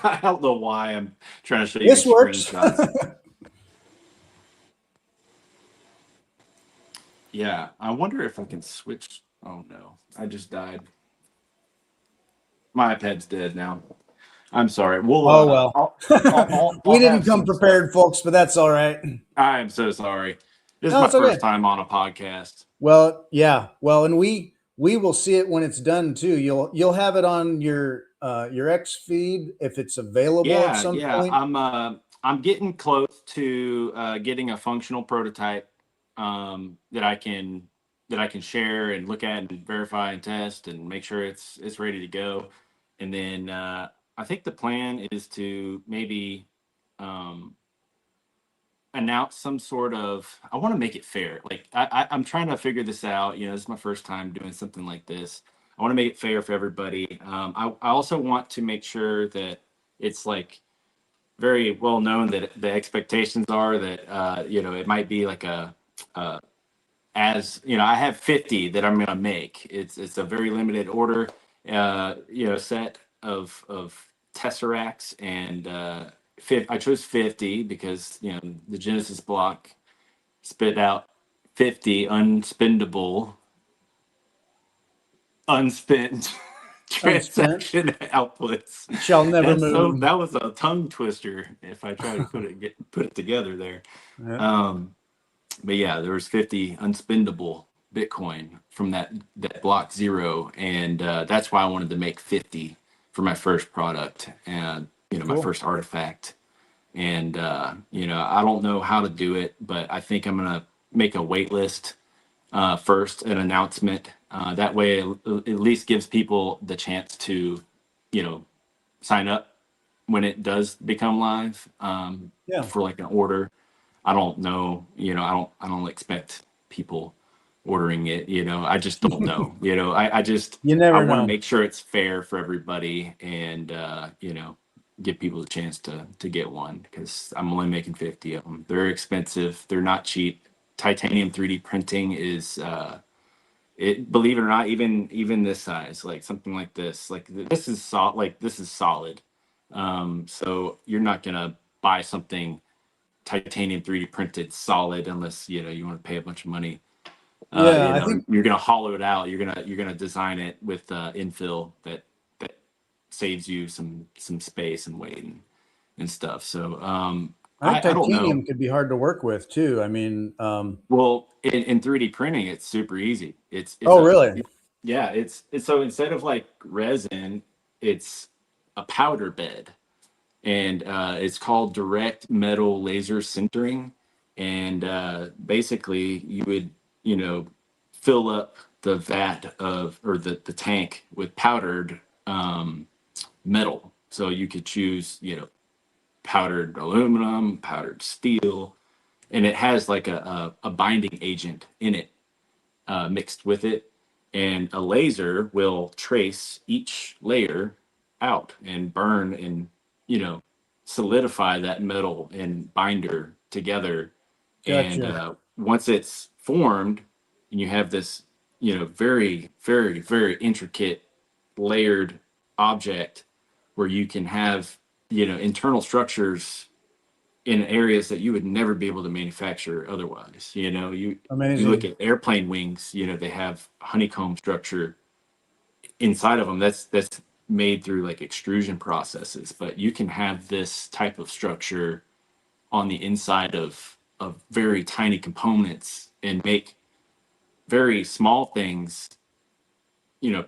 Speaker 2: I don't know why I'm trying to show you
Speaker 1: this
Speaker 2: these
Speaker 1: works.
Speaker 2: screenshots. Yeah, I wonder if I can switch. Oh no, I just died. My iPad's dead now. I'm sorry. We'll
Speaker 1: Oh well, we
Speaker 2: I'll
Speaker 1: didn't
Speaker 2: have
Speaker 1: come
Speaker 2: some stuff.
Speaker 1: prepared, folks, but that's all right.
Speaker 2: I am so sorry. This is
Speaker 1: No,
Speaker 2: my
Speaker 1: it's okay.
Speaker 2: first time on a podcast.
Speaker 1: Well, yeah. Well, and we will see it when it's done too. You'll have it on your X feed if it's available at
Speaker 2: Yeah,
Speaker 1: some
Speaker 2: yeah.
Speaker 1: point.
Speaker 2: I'm getting close to getting a functional prototype that I can that I can share and look at and verify and test and make sure it's ready to go. And then I think the plan is to maybe um, announce some sort of. I want to make it fair. Like I'm trying to figure this out. You know, this is my first time doing something like this. I want to make it fair for everybody. I also want to make sure that it's like very well known that the expectations are that you know, it might be like a as you know, I have 50 that I'm going to make. It's a very limited order, you know, set of tesseracts, and I chose 50 because you know the Genesis block spit out 50 unspendable, unspent
Speaker 1: Unspent
Speaker 2: transaction outputs.
Speaker 1: shall never
Speaker 2: That's so
Speaker 1: move.
Speaker 2: that was a tongue twister if I try to put it together there.
Speaker 1: Yeah.
Speaker 2: Um, but yeah, there was 50 unspendable Bitcoin from that block zero, and that's why I wanted to make 50 for my first product and you know my
Speaker 1: Cool.
Speaker 2: first artifact. And you know, I don't know how to do it, but I think I'm gonna make a wait list first, an announcement. That way, it at least gives people the chance to, you know, sign up when it does become live
Speaker 1: Yeah.
Speaker 2: for like an order. I don't know, you know, I don't expect people ordering it, you know, I just don't know, you know, I just,
Speaker 1: You
Speaker 2: I
Speaker 1: never
Speaker 2: want to
Speaker 1: know.
Speaker 2: make sure it's fair for everybody and, you know, give people a chance to get one because I'm only making 50 of them. They're expensive. They're not cheap. Titanium 3D printing is, it, believe it or not, even this size, like something like this, like this is solid, like this is solid. So you're not gonna buy something titanium 3D printed solid unless you know you want to pay a bunch of money.
Speaker 1: Yeah,
Speaker 2: You
Speaker 1: I
Speaker 2: know,
Speaker 1: think
Speaker 2: you're gonna hollow it out. You're gonna design it with infill that saves you some space and weight and stuff. So
Speaker 1: I think
Speaker 2: I don't know.
Speaker 1: titanium could be hard to work with too. I mean,
Speaker 2: Well, in 3D printing, it's super easy. It's
Speaker 1: oh
Speaker 2: a
Speaker 1: really?
Speaker 2: yeah. It's so instead of like resin, it's a powder bed, and it's called direct metal laser sintering. And basically, you would you know fill up the vat of or the tank with powdered metal. So you could choose powdered aluminum, powdered steel, and it has like a binding agent in it mixed with it, and a laser will trace each layer out and burn and you know solidify that metal and binder together. And
Speaker 1: Gotcha.
Speaker 2: once it's formed, and you have this very very very intricate layered object where you can have internal structures in areas that you would never be able to manufacture otherwise. You look
Speaker 1: Amazing.
Speaker 2: at airplane wings, they have honeycomb structure inside of them. That's made through like extrusion processes, but you can have this type of structure on the inside of very tiny components and make very small things,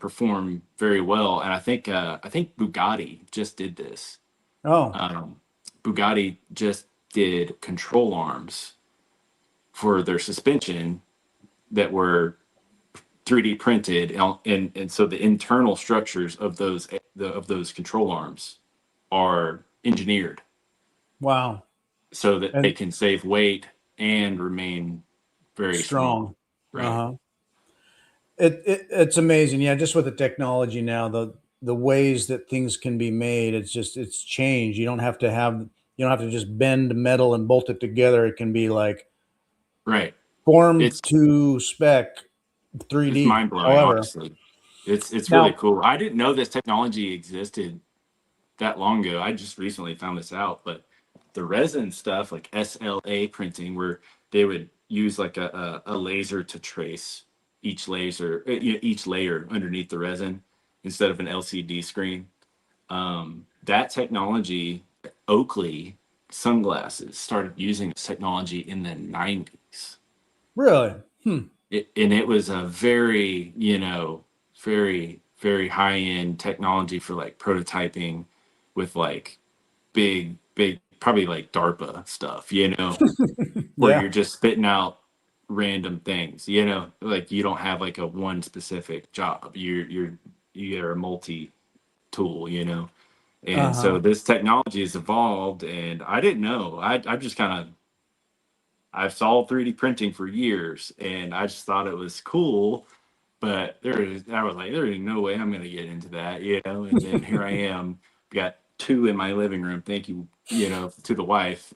Speaker 2: perform very well. And I think Bugatti just did this.
Speaker 1: Oh,
Speaker 2: Um, Bugatti just did control arms for their suspension that were 3D printed, and so the internal structures of those control arms are engineered
Speaker 1: wow.
Speaker 2: so that they
Speaker 1: And
Speaker 2: can save weight and remain very strong.
Speaker 1: strong.
Speaker 2: Right.
Speaker 1: Uh-huh. It's amazing. Yeah, just with the technology now, the ways that things can be made, it's changed. You don't have to just bend metal and bolt it together. It can be like
Speaker 2: Right.
Speaker 1: formed
Speaker 2: It's
Speaker 1: to spec
Speaker 2: it's
Speaker 1: 3D.
Speaker 2: mind blowing,
Speaker 1: However,
Speaker 2: honestly. It's really
Speaker 1: now
Speaker 2: cool. I didn't know this technology existed that long ago. I just recently found this out, but the resin stuff, like SLA printing, where they would use like a laser to trace each layer underneath the resin instead of an LCD screen. That technology, Oakley sunglasses started using this technology in the 90s.
Speaker 1: really,
Speaker 2: And it was a very, very, very high end technology for like prototyping with like big, probably like DARPA stuff, where
Speaker 1: yeah,
Speaker 2: you're just spitting out random things, you know, like you don't have like a one specific job. You're a multi tool, you know. And so
Speaker 1: Uh-huh.
Speaker 2: this technology has evolved, and I didn't know. I just kind of I've saw 3D printing for years, and I just thought it was cool. But I was like, there is no way I'm going to get into that, you know. And then here I am, got two in my living room. Thank you, you know, to the wife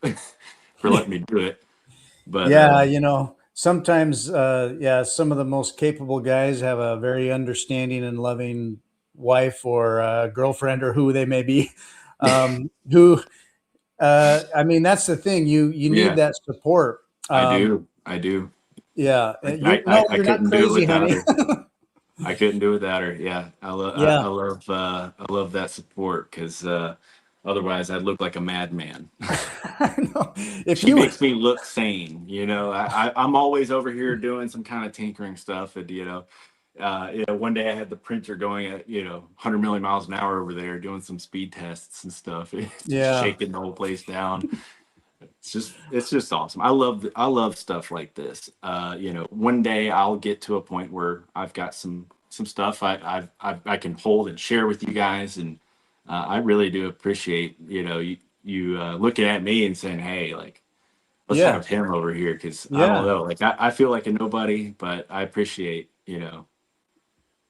Speaker 2: for letting me do it. But
Speaker 1: Yeah, sometimes, yeah, some of the most capable guys have a very understanding and loving wife or girlfriend or who they may be, who, I mean, that's the thing. You need
Speaker 2: yeah,
Speaker 1: that support.
Speaker 2: I do.
Speaker 1: Yeah,
Speaker 2: I, I,
Speaker 1: no,
Speaker 2: I
Speaker 1: you're not
Speaker 2: couldn't do it
Speaker 1: crazy,
Speaker 2: without
Speaker 1: honey.
Speaker 2: her. I couldn't do it without her. Yeah,
Speaker 1: Yeah,
Speaker 2: I love that support because otherwise I'd look like a madman.
Speaker 1: I know. If
Speaker 2: She
Speaker 1: you,
Speaker 2: makes me look sane. You know, I'm always over here doing some kind of tinkering stuff, and you know, one day I had the printer going at 100 million miles an hour over there doing some speed tests and stuff. It's just
Speaker 1: yeah,
Speaker 2: shaking the whole place down. It's just awesome. I love stuff like this. You know, one day I'll get to a point where I've got some stuff I can hold and share with you guys, and I really do appreciate you looking at me and saying, hey, like let's
Speaker 1: yeah,
Speaker 2: have him over here because I don't
Speaker 1: yeah.
Speaker 2: know, like I feel like a nobody, but I appreciate you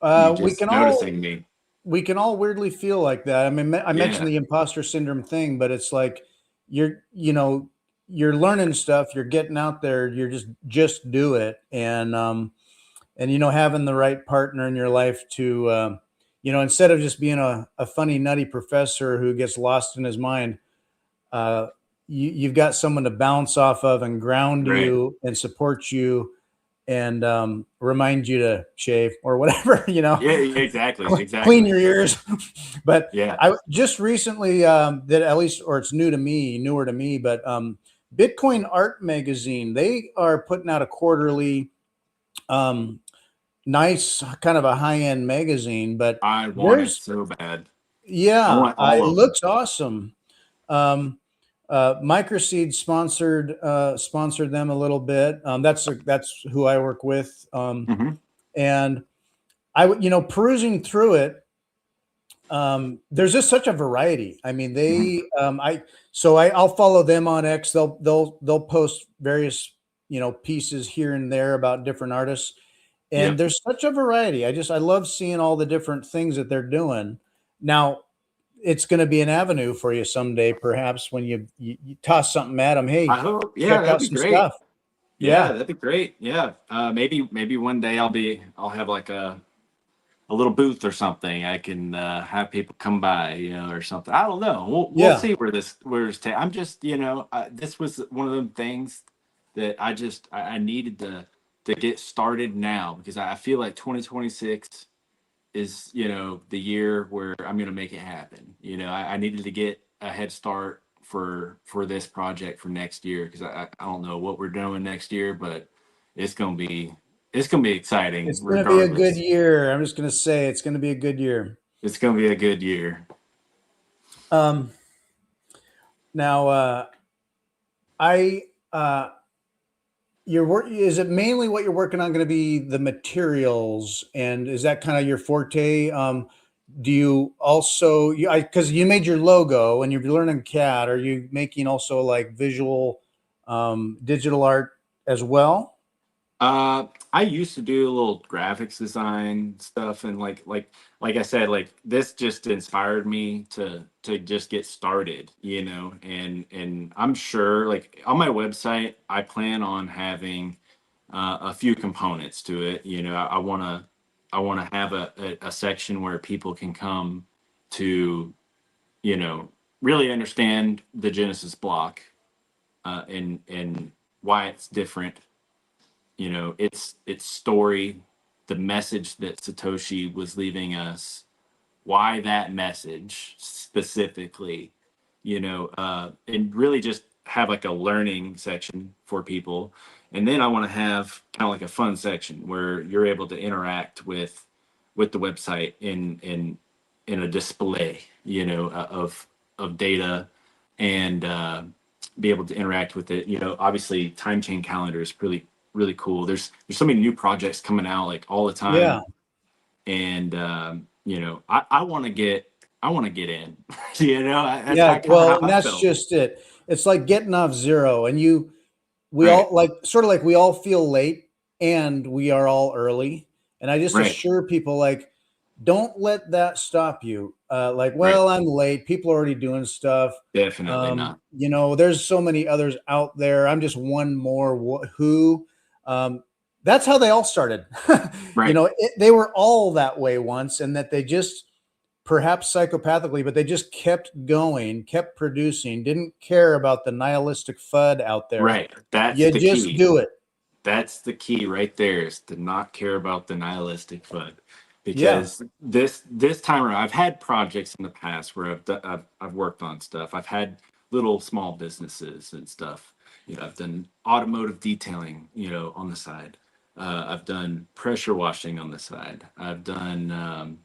Speaker 1: We
Speaker 2: just
Speaker 1: can all
Speaker 2: noticing me.
Speaker 1: we can all weirdly feel like that. I mean, I mentioned
Speaker 2: Yeah,
Speaker 1: the imposter syndrome thing, but it's like you're, you're learning stuff, you're getting out there, you're just do it. And having the right partner in your life to, instead of just being a funny, nutty professor who gets lost in his mind, uh, you've got someone to bounce off of and ground
Speaker 2: right.
Speaker 1: you and support you and remind you to shave or whatever,
Speaker 2: Yeah, yeah, exactly,
Speaker 1: clean
Speaker 2: exactly.
Speaker 1: your ears. But
Speaker 2: Yeah.
Speaker 1: I just recently that, at least, or it's newer to me, but Bitcoin Art Magazine, they are putting out a quarterly, um, nice kind of a high end magazine. But
Speaker 2: I want it
Speaker 1: there's,
Speaker 2: so bad. I
Speaker 1: yeah,
Speaker 2: want all
Speaker 1: it
Speaker 2: of them.
Speaker 1: looks awesome. Um, MicroSeed sponsored them a little bit. That's who I work with.
Speaker 2: Hmm.
Speaker 1: And perusing through it, there's just such a variety. I mean,
Speaker 2: Hmm.
Speaker 1: I'll follow them on X. They'll post various pieces here and there about different artists, and
Speaker 2: Yep.
Speaker 1: there's such a variety. I love seeing all the different things that they're doing. Now, it's going to be an avenue for you someday, perhaps, when you toss something at them.
Speaker 2: I
Speaker 1: Hey,
Speaker 2: hope. Yeah,
Speaker 1: check
Speaker 2: that'd
Speaker 1: out
Speaker 2: be
Speaker 1: some
Speaker 2: great.
Speaker 1: stuff.
Speaker 2: Yeah,
Speaker 1: Yeah,
Speaker 2: that'd be great. Yeah. Maybe one day I'll have like a little booth or something. I can have people come by, or something. I don't know. We'll
Speaker 1: yeah.
Speaker 2: see I'm just, this was one of them things that I needed to get started now because I feel like 2026 is, the year where I'm going to make it happen. I needed to get a head start for this project for next year because I don't know what we're doing next year, but it's going to be it's going to be exciting
Speaker 1: It's going to be a good
Speaker 2: regardless.
Speaker 1: year. I'm just going to say it's going to be a good year.
Speaker 2: It's going to be a good year.
Speaker 1: Um, Now, I your work, is it mainly what you're working on going to be the materials, and is that kind of your forte? Do you also, because you made your logo and you're learning CAD, are you making also like visual, digital art as well?
Speaker 2: I used to do a little graphics design stuff, and like I said, like this just inspired me to just get started, and I'm sure like on my website, I plan on having a few components to it. I want to have a section where people can come to, you know, really understand the Genesis block, and why it's different, its story, the message that Satoshi was leaving us, why that message specifically, and really just have like a learning section for people. And then I want to have kind of like a fun section where you're able to interact with the website in a display, of data, and be able to interact with it. Obviously time chain calendar is really cool. There's so many new projects coming out like all the
Speaker 1: Yeah.
Speaker 2: time, and you know, I want to get in. You know, that's
Speaker 1: Yeah.
Speaker 2: kind of
Speaker 1: Well,
Speaker 2: how
Speaker 1: and
Speaker 2: I
Speaker 1: that's
Speaker 2: felt.
Speaker 1: just it. It's like getting off zero, and we
Speaker 2: Right,
Speaker 1: all like sort of like we all feel late and we are all early. And I just
Speaker 2: right,
Speaker 1: assure people like, don't let that stop you. Like,
Speaker 2: right.
Speaker 1: well, I'm late. People are already doing stuff.
Speaker 2: Definitely not.
Speaker 1: You know, there's so many others out there. I'm just one more who. Um, that's how they all started. You
Speaker 2: Right.
Speaker 1: know, they were all that way once, and that they just perhaps psychopathically, but they just kept going, kept producing, didn't care about the nihilistic FUD out there.
Speaker 2: Right. That's
Speaker 1: You
Speaker 2: the
Speaker 1: just
Speaker 2: key.
Speaker 1: do it.
Speaker 2: That's the key right there, is to not care about the nihilistic FUD.
Speaker 1: Yeah.
Speaker 2: Because this time around, I've had projects in the past where I've worked on stuff. I've had little small businesses and stuff. You know, I've done automotive detailing, you know, on the side. I've done pressure washing on the side. I've done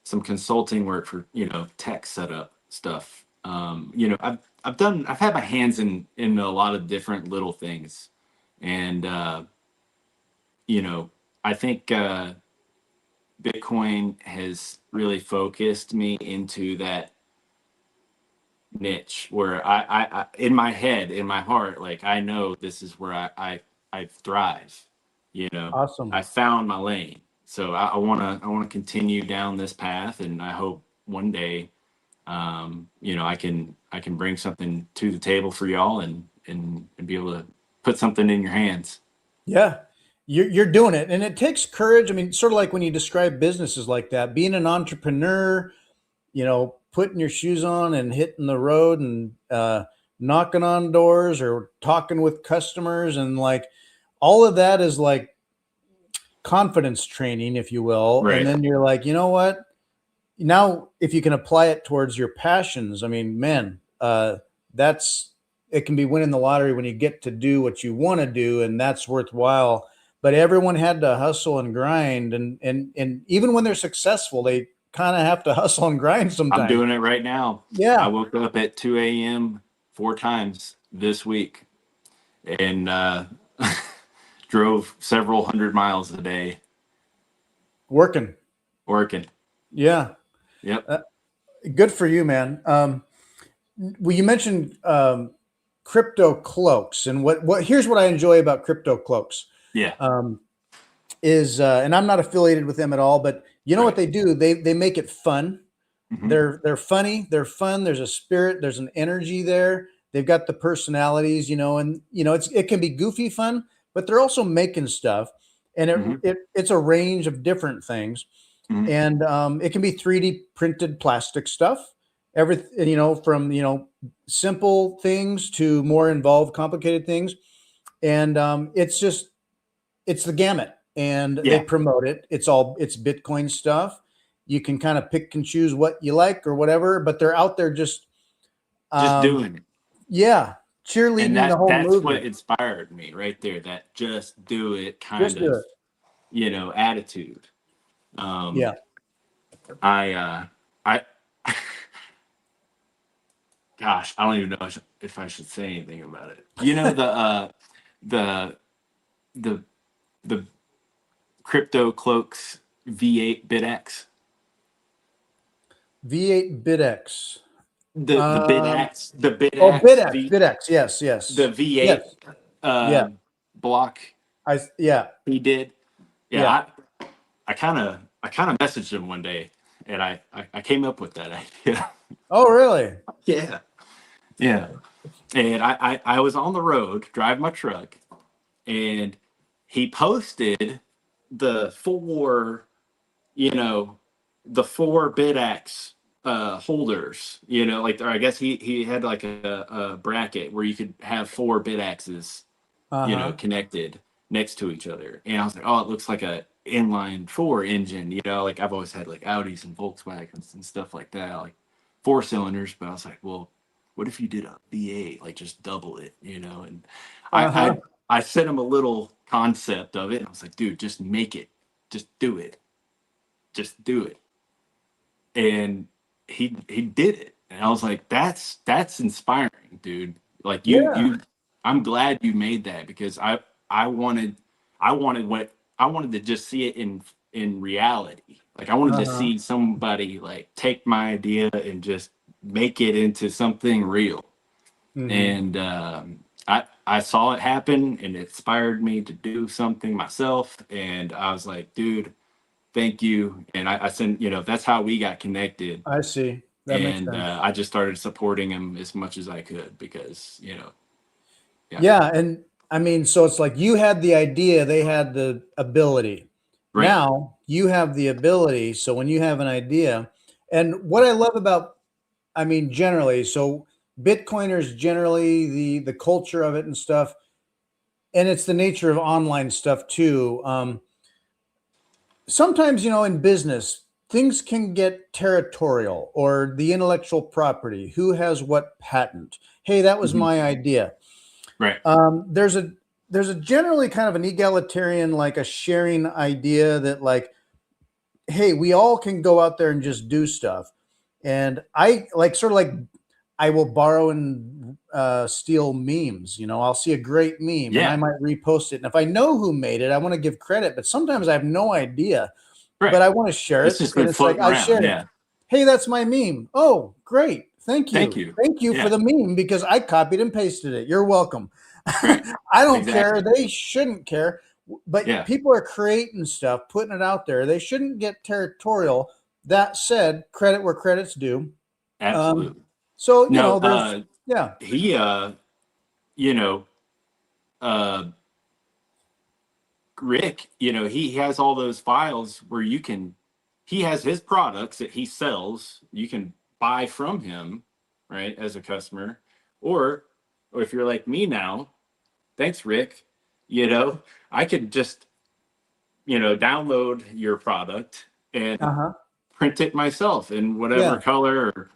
Speaker 2: some consulting work for, you know, tech setup stuff. You know, I've had my hands in a lot of different little things, and you know, I think Bitcoin has really focused me into that niche where I in my head, in my heart, like I know this is where I thrive. You know, I
Speaker 1: Awesome.
Speaker 2: found my lane. So I wanna continue down this path, and I hope one day, you know, I can bring something to the table for y'all, and be able to put something in your hands.
Speaker 1: Yeah. You're doing it. And it takes courage. I mean, sort of like when you describe businesses like that, being an entrepreneur, you know, putting your shoes on and hitting the road and knocking on doors or talking with customers. And like all of that is like confidence training, if you will. And
Speaker 2: Right.
Speaker 1: then you're like, you know what? Now, if you can apply it towards your passions, I mean, man, that's it can be winning the lottery when you get to do what you want to do, and that's worthwhile. But everyone had to hustle and grind, and even when they're successful, they kind of have to hustle and grind
Speaker 2: I'm
Speaker 1: sometimes.
Speaker 2: doing it right now. I
Speaker 1: Yeah,
Speaker 2: woke up at 2 a.m. 4 times this week, and drove several hundred miles a day
Speaker 1: working.
Speaker 2: working.
Speaker 1: Yeah,
Speaker 2: Yep.
Speaker 1: uh, good for you, man. Well, you mentioned crypto cloaks, and what here's what I enjoy about crypto cloaks.
Speaker 2: Yeah.
Speaker 1: Um, is and I'm not affiliated with them at all, but you know what
Speaker 2: Right.
Speaker 1: they do? They make it fun.
Speaker 2: Hmm.
Speaker 1: They're funny, they're fun, there's a spirit, there's an energy there. They've got the personalities, you know, and you know, it can be goofy fun, but they're also making stuff, and
Speaker 2: Hmm.
Speaker 1: it's a range of different things.
Speaker 2: Hmm.
Speaker 1: And it can be 3D printed plastic stuff. Everything, you know, from you know, simple things to more involved, complicated things. And it's the gamut, and they
Speaker 2: Yeah.
Speaker 1: promote it. It's Bitcoin stuff. You can kind of pick and choose what you like or whatever, but they're out there just
Speaker 2: Just
Speaker 1: um
Speaker 2: doing it.
Speaker 1: yeah,
Speaker 2: And
Speaker 1: cheerleading the whole
Speaker 2: that's what
Speaker 1: movement.
Speaker 2: inspired me right there. That just do it kind
Speaker 1: Just do
Speaker 2: of,
Speaker 1: it.
Speaker 2: you know, attitude. Um,
Speaker 1: Yeah.
Speaker 2: I I gosh, I don't even know if I should say anything about it. You know, the the the crypto cloaks V8 BitX,
Speaker 1: V8 BitX.
Speaker 2: the
Speaker 1: Um
Speaker 2: BitX, the
Speaker 1: oh,
Speaker 2: BitX
Speaker 1: BitX,
Speaker 2: V,
Speaker 1: BitX. Yes,
Speaker 2: the
Speaker 1: yes. Yes.
Speaker 2: V8
Speaker 1: Yeah.
Speaker 2: block
Speaker 1: Yeah.
Speaker 2: he did. Yeah,
Speaker 1: Yeah.
Speaker 2: I kind of messaged him one day, and I came up with that idea.
Speaker 1: Oh, really?
Speaker 2: Yeah, yeah. And I was on the road driving my truck, and he posted the four, you know, the four BitX holders, you know, like, or I guess he had like a bracket where you could have four BitXs, you know,
Speaker 1: Uh-huh.
Speaker 2: connected next to each other. And I was like, oh, it looks like a inline four engine, you know, like I've always had like Audis and Volkswagens and stuff like that, like four cylinders. But I was like, well, what if you did a V8, like just double it, you know? And I
Speaker 1: Uh-huh.
Speaker 2: I sent him a little concept of it. I was like, dude, just make it, just do it, just do it. And he did it. And I was like, that's inspiring, dude. Like
Speaker 1: Yeah.
Speaker 2: I'm glad you made that, because I wanted I wanted to just see it in reality. Like I wanted to
Speaker 1: Uh-huh.
Speaker 2: see somebody like take my idea and just make it into something real.
Speaker 1: Hmm.
Speaker 2: And I saw it happen, and it inspired me to do something myself. And I was like, dude, thank you. And I sent, that's how we got connected.
Speaker 1: I see. That makes
Speaker 2: And
Speaker 1: sense.
Speaker 2: I just started supporting him as much as I could because, yeah,
Speaker 1: Yeah, and I mean, so it's like you had the idea, they had the ability.
Speaker 2: right,
Speaker 1: Now you have the ability. So when you have an idea, and what I love about, I mean, generally, so Bitcoiners generally the culture of it and stuff, and it's the nature of online stuff too. Sometimes, in business, things can get territorial or the intellectual property. Who has what patent? Hey, that was
Speaker 2: hmm
Speaker 1: my idea.
Speaker 2: right,
Speaker 1: There's a generally kind of an egalitarian, like a sharing idea that like, hey, we all can go out there and just do stuff. And I like sort of like I will borrow and steal memes. I'll see a great meme and I
Speaker 2: yeah,
Speaker 1: might repost it. And if I know who made it, I want to give credit. But sometimes I have no idea, but
Speaker 2: right.
Speaker 1: I want to share
Speaker 2: It's
Speaker 1: it.
Speaker 2: just
Speaker 1: And
Speaker 2: been
Speaker 1: it's like
Speaker 2: floating
Speaker 1: I
Speaker 2: around.
Speaker 1: shared it.
Speaker 2: Yeah,
Speaker 1: Hey, that's my meme. Oh, great. Thank
Speaker 2: thank
Speaker 1: you.
Speaker 2: you.
Speaker 1: Thank you for
Speaker 2: Yeah,
Speaker 1: the meme because I copied and pasted it. You're welcome.
Speaker 2: right,
Speaker 1: I don't care.
Speaker 2: exactly.
Speaker 1: They shouldn't care. But
Speaker 2: Yeah,
Speaker 1: people are creating stuff, putting it out there. They shouldn't get territorial. That said, credit where credit's due. Um,
Speaker 2: absolutely.
Speaker 1: so,
Speaker 2: No,
Speaker 1: there's, yeah.
Speaker 2: he, you know, uh, Rick, he has all those files where he has his products that he sells. You can buy from him, right, as a customer. Or, or if you're like me now, thanks, Rick, I could just, download your product
Speaker 1: Uh
Speaker 2: and
Speaker 1: huh.
Speaker 2: print it myself in whatever
Speaker 1: Yeah.
Speaker 2: color or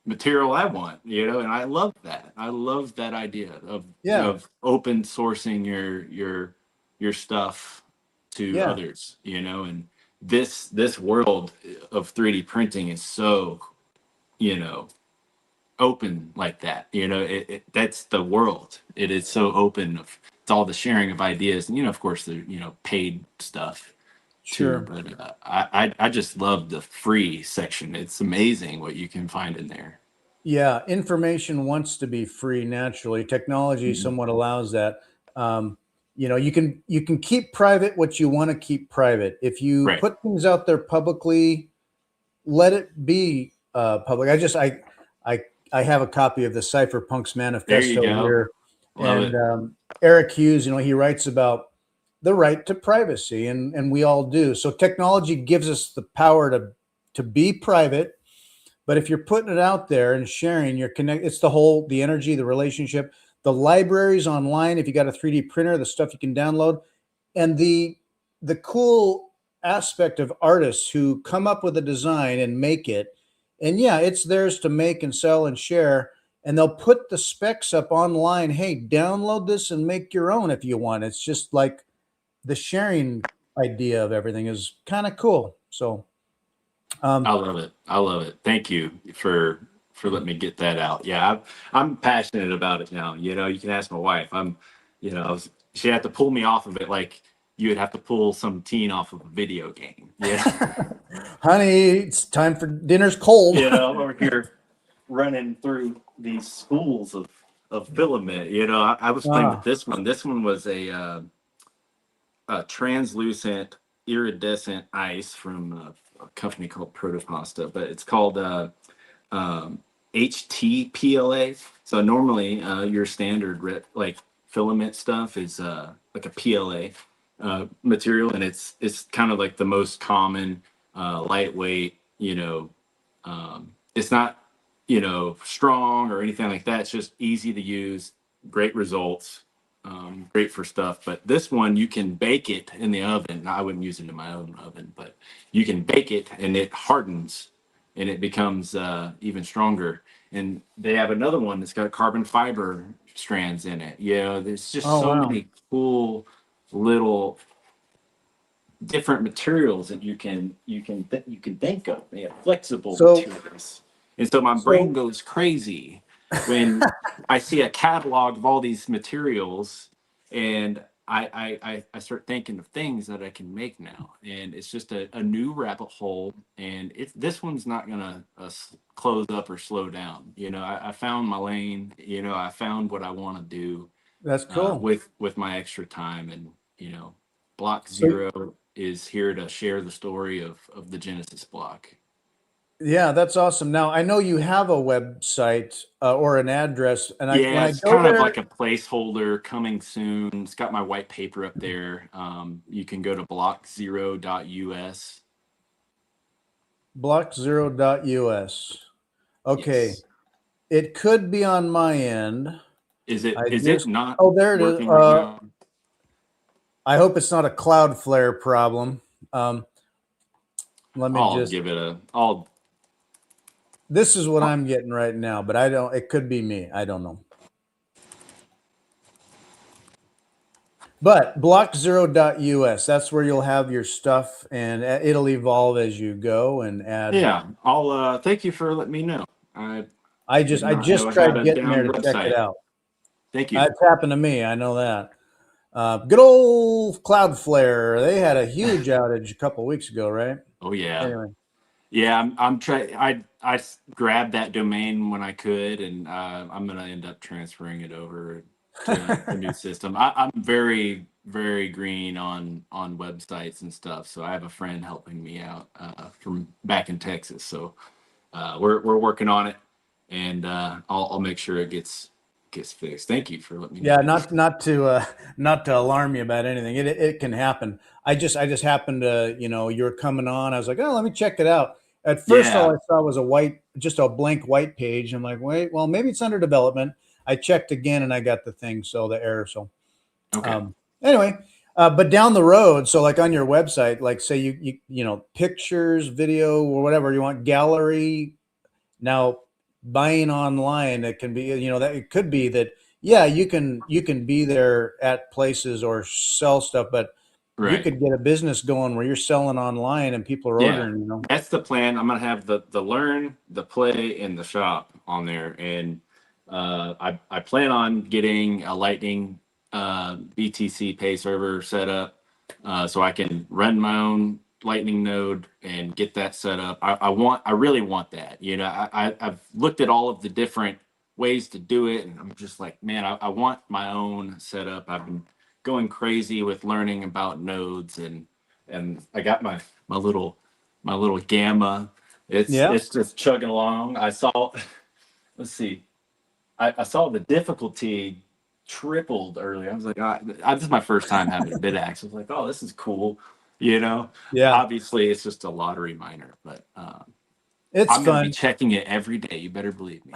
Speaker 2: material I want, and I love that. I love that idea of
Speaker 1: Yeah.
Speaker 2: open sourcing your stuff to
Speaker 1: Yeah.
Speaker 2: others, and this world of 3D printing is so, you know, open like that. That's the world. It is so open it's all the sharing of ideas and of course the paid stuff too,
Speaker 1: Sure.
Speaker 2: but I just love the free section. It's amazing what you can find in there.
Speaker 1: Yeah. Information wants to be free naturally. Technology
Speaker 2: Mhm.
Speaker 1: somewhat allows that. Um, you can keep private what you want to keep private. If you
Speaker 2: Right.
Speaker 1: put things out there publicly, let it be public. I I have a copy of the Cypherpunks
Speaker 2: There you
Speaker 1: Manifesto
Speaker 2: go.
Speaker 1: here,
Speaker 2: Love
Speaker 1: and
Speaker 2: it.
Speaker 1: Eric Hughes, he writes about the right to privacy, and we all do. So technology gives us the power to be private, but if you're putting it out there and sharing, you're connect. It's the energy, the relationship, the libraries online. If you got a 3D printer, the stuff you can download, and the cool aspect of artists who come up with a design and make it, and yeah, it's theirs to make and sell and share, and they'll put the specs up online. Hey, download this and make your own if you want. It's just like the sharing idea of everything is kind of cool. So
Speaker 2: I
Speaker 1: um
Speaker 2: love it. I love it. Thank you for letting me get that out. Yeah, I'm passionate about it now. You can ask my wife. She had to pull me off of it like you would have to pull some teen off of a video game. Yeah.
Speaker 1: honey, it's time for dinner's cold.
Speaker 2: Over here running through these spools of filament. I was playing with
Speaker 1: Ah,
Speaker 2: this one. This one was a translucent iridescent ice from a company called Protopasta, but it's called um, HTPLA. So normally your standard like filament stuff is like a PLA material, and it's kind of like the most common lightweight. It's not strong or anything like that. It's just easy to use, great results, great for stuff. But this one you can bake it in the oven. I wouldn't use it in my own oven, but you can bake it and it hardens and it becomes even stronger. And they have another one that's got carbon fiber strands in it. There's just
Speaker 1: oh
Speaker 2: so
Speaker 1: wow.
Speaker 2: many cool little different materials that you can think of. They have flexible
Speaker 1: So
Speaker 2: materials, and so my brain
Speaker 1: so
Speaker 2: goes crazy when I see a catalog of all these materials, and I start thinking of things that I can make now, and it's just a new rabbit hole, and this one's not gonna close up or slow down. I found my lane. I found what I want to do
Speaker 1: That's cool.
Speaker 2: with my extra time, and Block
Speaker 1: So
Speaker 2: Zero is here to share the story of the Genesis block.
Speaker 1: yeah, that's awesome. Now I know you have a website or an address, and when
Speaker 2: Yeah,
Speaker 1: I
Speaker 2: it's
Speaker 1: go
Speaker 2: kind of
Speaker 1: there,
Speaker 2: like a placeholder coming soon. It's got my white paper up there. You can go to blockzero.us.
Speaker 1: block0.us. Okay,
Speaker 2: Yes.
Speaker 1: it could be on my end. I
Speaker 2: Is it
Speaker 1: just
Speaker 2: not
Speaker 1: oh, there it is.
Speaker 2: working right now?
Speaker 1: I hope it's not a Cloudflare problem. Um, let me
Speaker 2: I'll
Speaker 1: just.
Speaker 2: give it a. I'll.
Speaker 1: This is what I'm getting right now, but I don't. It could be me. I don't know. But block0.us, that's where you'll have your stuff, and it'll evolve as you go and add.
Speaker 2: Yeah, I'll. Thank you for letting me know. I
Speaker 1: I
Speaker 2: did
Speaker 1: just I
Speaker 2: not know
Speaker 1: just
Speaker 2: I had
Speaker 1: tried
Speaker 2: a
Speaker 1: getting there
Speaker 2: down
Speaker 1: to check it
Speaker 2: website.
Speaker 1: out.
Speaker 2: Thank you.
Speaker 1: That's happened to me. I know that. Good old Cloudflare. They had a huge outage a couple weeks ago, right?
Speaker 2: Oh yeah.
Speaker 1: Anyway,
Speaker 2: Yeah, I'm trying. Grabbed that domain when I could, and I'm gonna end up transferring it over to the new system. I'm very very green on websites and stuff, so I have a friend helping me out from back in Texas. So we're working on it, and I'll make sure it gets fixed. Thank you for letting me
Speaker 1: yeah,
Speaker 2: know.
Speaker 1: not to alarm you about anything. It can happen. I just happened to, you were coming on. I was like, oh, let me check it out. At first, all
Speaker 2: Yeah.
Speaker 1: I saw was just a blank white page. I'm like, wait, well, maybe it's under development. I checked again, and I got the thing. So the error. So
Speaker 2: Okay.
Speaker 1: anyway, but down the road, so like on your website, like say pictures, video, or whatever you want, gallery. Now, buying online, it can be, that it could be that, yeah, you can be there at places or sell stuff, but you
Speaker 2: Right.
Speaker 1: could get a business going where you're selling online and people are
Speaker 2: Yeah,
Speaker 1: ordering.
Speaker 2: that's the plan. I'm gonna have the learn, the play, and the shop on there, and I plan on getting a Lightning BTC Pay server set up, so I can run my own Lightning node and get that set up. I really want that. I've looked at all of the different ways to do it, and I'm just like, man, I want my own setup. I've been going crazy with learning about nodes, and I got my little gamma. It's
Speaker 1: Yeah.
Speaker 2: it's just chugging along. Let's see, I saw the difficulty tripled earlier. I was like, this is my first time having a bid axe. I was like, oh, this is cool.
Speaker 1: Yeah.
Speaker 2: Obviously it's just a lottery miner, but
Speaker 1: It's
Speaker 2: I'm going to be
Speaker 1: fun.
Speaker 2: checking it every day. You better believe me.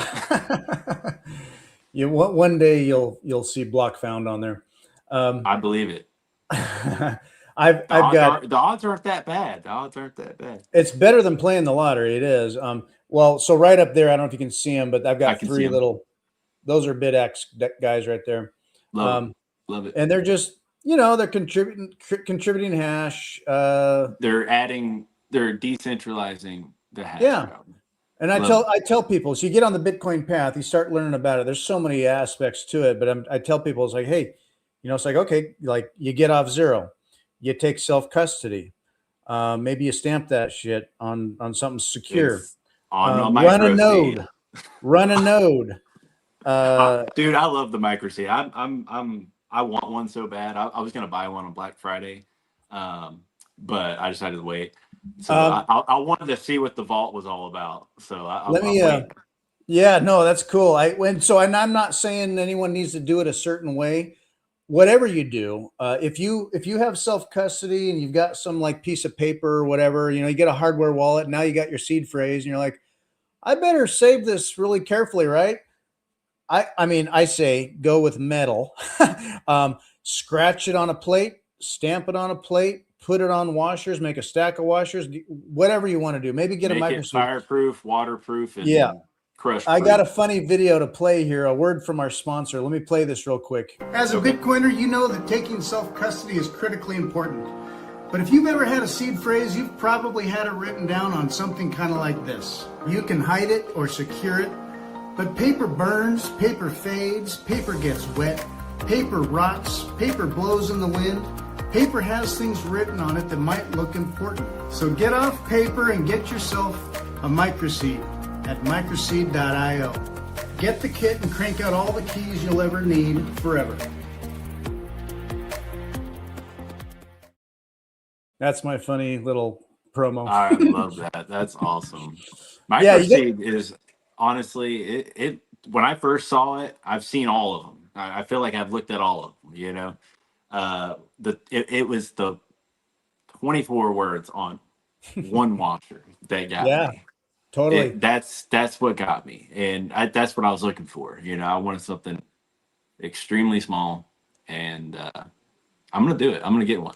Speaker 1: One day you'll see block found on there. Um,
Speaker 2: I believe it. The
Speaker 1: I've
Speaker 2: odds
Speaker 1: got
Speaker 2: aren't the odds aren't that bad. The odds aren't that bad.
Speaker 1: It's better than playing the lottery. It is. Well, so right up there, I don't know if you can see them, but I've
Speaker 2: I
Speaker 1: got
Speaker 2: can see
Speaker 1: three
Speaker 2: them.
Speaker 1: little. Those are BidX guys right there,
Speaker 2: Love it.
Speaker 1: um,
Speaker 2: Love it.
Speaker 1: and they're just they're contributing hash.
Speaker 2: They're decentralizing the hash
Speaker 1: Yeah,
Speaker 2: power.
Speaker 1: and I
Speaker 2: Love
Speaker 1: tell
Speaker 2: it.
Speaker 1: I tell people, so you get on the Bitcoin path, you start learning about it. There's so many aspects to it, but I tell people it's like, hey, it's like, okay, like you get off zero, you take self custody, maybe you stamp that shit on something secure,
Speaker 2: It's on a
Speaker 1: run a
Speaker 2: micro seed.
Speaker 1: node, run a node.
Speaker 2: Dude, I love the micro seed. I want one so bad. I was gonna buy one on Black Friday, but I decided to wait. So
Speaker 1: Um,
Speaker 2: I wanted to see what the vault was all about. So
Speaker 1: let
Speaker 2: I'm
Speaker 1: me.
Speaker 2: waiting.
Speaker 1: Yeah, no, that's cool. And I'm not saying anyone needs to do it a certain way. Whatever you do, if you have self custody and you've got some like piece of paper or whatever, you get a hardware wallet. Now you got your seed phrase, and you're like, I better save this really carefully, right? I mean, I say go with metal, scratch it on a plate, stamp it on a plate, put it on washers, make a stack of washers, whatever you want to do. Maybe get a
Speaker 2: Make it
Speaker 1: MicroSeed.
Speaker 2: fireproof, waterproof,
Speaker 1: Yeah,
Speaker 2: and crush
Speaker 1: I got a
Speaker 2: proof.
Speaker 1: funny video to play here. A word from our sponsor. Let me play this real quick. As a
Speaker 2: Okay.
Speaker 1: Bitcoiner, you know that taking self custody is critically important. But if you've ever had a seed phrase, you've probably had it written down on something kind of like this. You can hide it or secure it, but paper burns, paper fades, paper gets wet, Paper rots, paper blows in the wind, paper has things written on it that might look important. So get off paper and get yourself a MicroSeed at microseed.io. Get the kit and crank out all the keys you'll ever need forever. That's my funny little promo.
Speaker 2: I love that. That's awesome.
Speaker 1: Yeah,
Speaker 2: MicroSeed is honestly it. When I first saw it, I've seen all of them. I feel like I've looked at all of them. You know, it was the 24 words on one washer that got
Speaker 1: Yeah,
Speaker 2: me.
Speaker 1: totally.
Speaker 2: That's what got me, and that's what I was looking for. You know, I wanted something extremely small, and I'm gonna do it. I'm gonna get one.